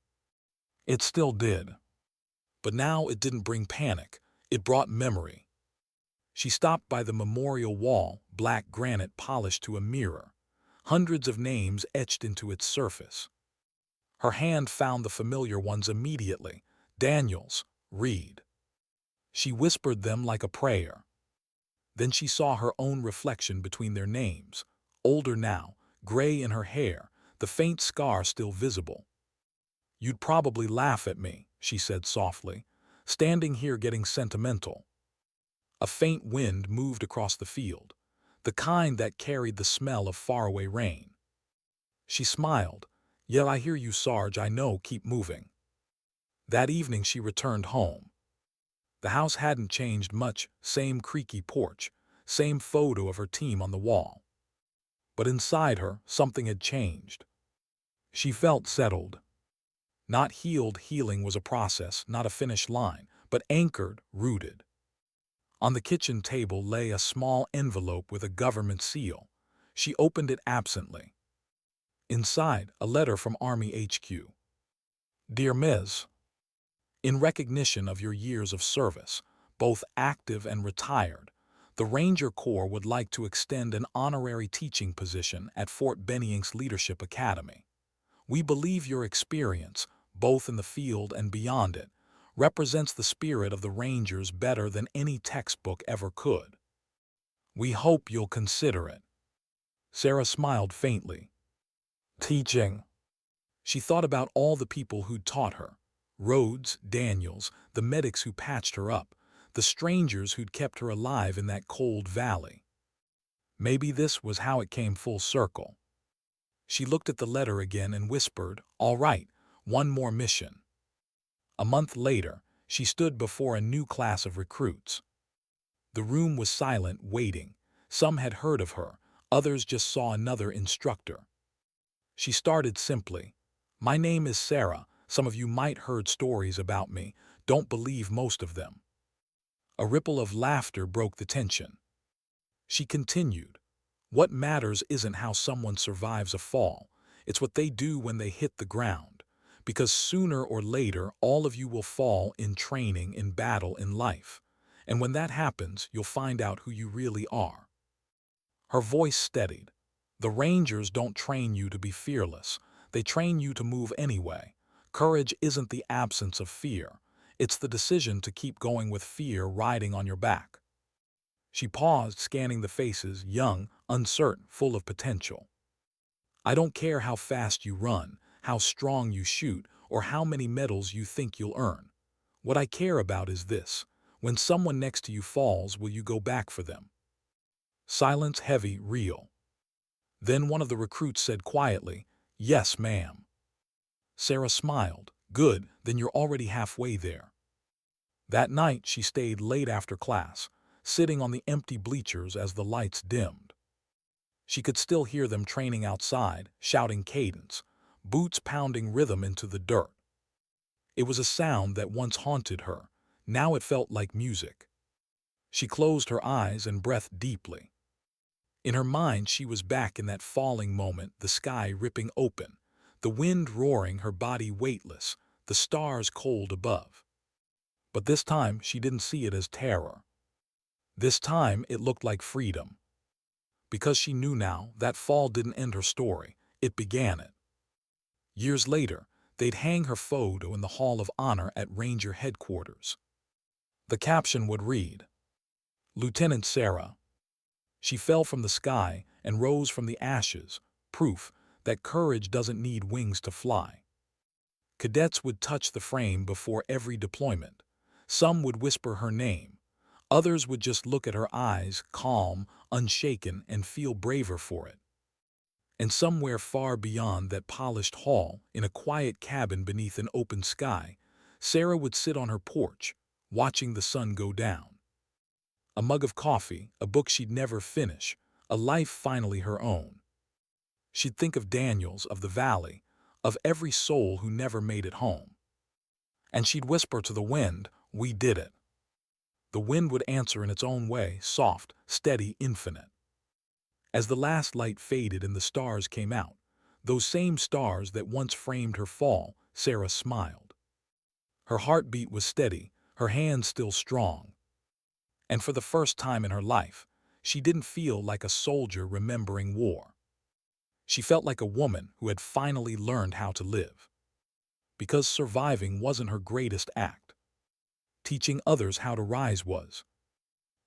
A: It still did. But now it didn't bring panic, it brought memory. She stopped by the memorial wall, black granite polished to a mirror, hundreds of names etched into its surface. Her hand found the familiar ones immediately: Daniels, Reed. She whispered them like a prayer. Then she saw her own reflection between their names, older now, gray in her hair, the faint scar still visible. "You'd probably laugh at me," she said softly, "standing here getting sentimental." A faint wind moved across the field, the kind that carried the smell of faraway rain. She smiled. "Yeah, I hear you, Sarge, I know, keep moving." That evening she returned home. The house hadn't changed much, same creaky porch, same photo of her team on the wall. But inside her, something had changed. She felt settled. Not healed, healing was a process, not a finish line, but anchored, rooted. On the kitchen table lay a small envelope with a government seal. She opened it absently. Inside, a letter from Army HQ. Dear Ms., in recognition of your years of service, both active and retired, the Ranger Corps would like to extend an honorary teaching position at Fort Bennink's Leadership Academy. We believe your experience, both in the field and beyond it, represents the spirit of the Rangers better than any textbook ever could. We hope you'll consider it. Sarah smiled faintly. Teaching. She thought about all the people who'd taught her. Rhodes, Daniels, the medics who patched her up, the strangers who'd kept her alive in that cold valley. Maybe this was how it came full circle. She looked at the letter again and whispered, "All right, one more mission." A month later, she stood before a new class of recruits. The room was silent, waiting. Some had heard of her, others just saw another instructor. She started simply, "My name is Sarah. Some of you might heard stories about me. Don't believe most of them." A ripple of laughter broke the tension. She continued, "What matters isn't how someone survives a fall. It's what they do when they hit the ground. Because sooner or later, all of you will fall in training, in battle, in life. And when that happens, you'll find out who you really are." Her voice steadied. "The Rangers don't train you to be fearless. They train you to move anyway. Courage isn't the absence of fear. It's the decision to keep going with fear riding on your back." She paused, scanning the faces, young, uncertain, full of potential. "I don't care how fast you run, how strong you shoot, or how many medals you think you'll earn. What I care about is this: when someone next to you falls, will you go back for them?" Silence, heavy, real. Then one of the recruits said quietly, "Yes, ma'am." Sarah smiled. "Good, then you're already halfway there." That night she stayed late after class, sitting on the empty bleachers as the lights dimmed. She could still hear them training outside, shouting cadence, boots pounding rhythm into the dirt. It was a sound that once haunted her. Now it felt like music. She closed her eyes and breathed deeply. In her mind she was back in that falling moment, the sky ripping open, the wind roaring, her body weightless, the stars cold above. But this time she didn't see it as terror. This time it looked like freedom. Because she knew now that fall didn't end her story, it began it. Years later, they'd hang her photo in the Hall of Honor at Ranger headquarters. The caption would read, "Lieutenant Sarah. She fell from the sky and rose from the ashes, proof that courage doesn't need wings to fly." Cadets would touch the frame before every deployment. Some would whisper her name. Others would just look at her eyes, calm, unshaken, and feel braver for it. And somewhere far beyond that polished hall, in a quiet cabin beneath an open sky, Sarah would sit on her porch, watching the sun go down. A mug of coffee, a book she'd never finish, a life finally her own. She'd think of Daniels, of the valley, of every soul who never made it home. And she'd whisper to the wind, "We did it." The wind would answer in its own way, soft, steady, infinite. As the last light faded and the stars came out, those same stars that once framed her fall, Sarah smiled. Her heartbeat was steady, her hands still strong. And for the first time in her life, she didn't feel like a soldier remembering war. She felt like a woman who had finally learned how to live. Because surviving wasn't her greatest act. Teaching others how to rise was.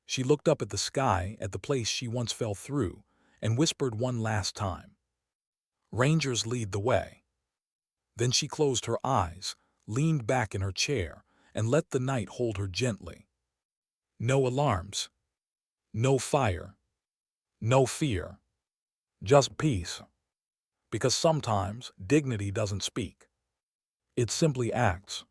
A: She looked up at the sky, at the place she once fell through, and whispered one last time, "Rangers lead the way." Then she closed her eyes, leaned back in her chair, and let the night hold her gently. No alarms. No fire. No fear. Just peace. Because sometimes dignity doesn't speak. It simply acts.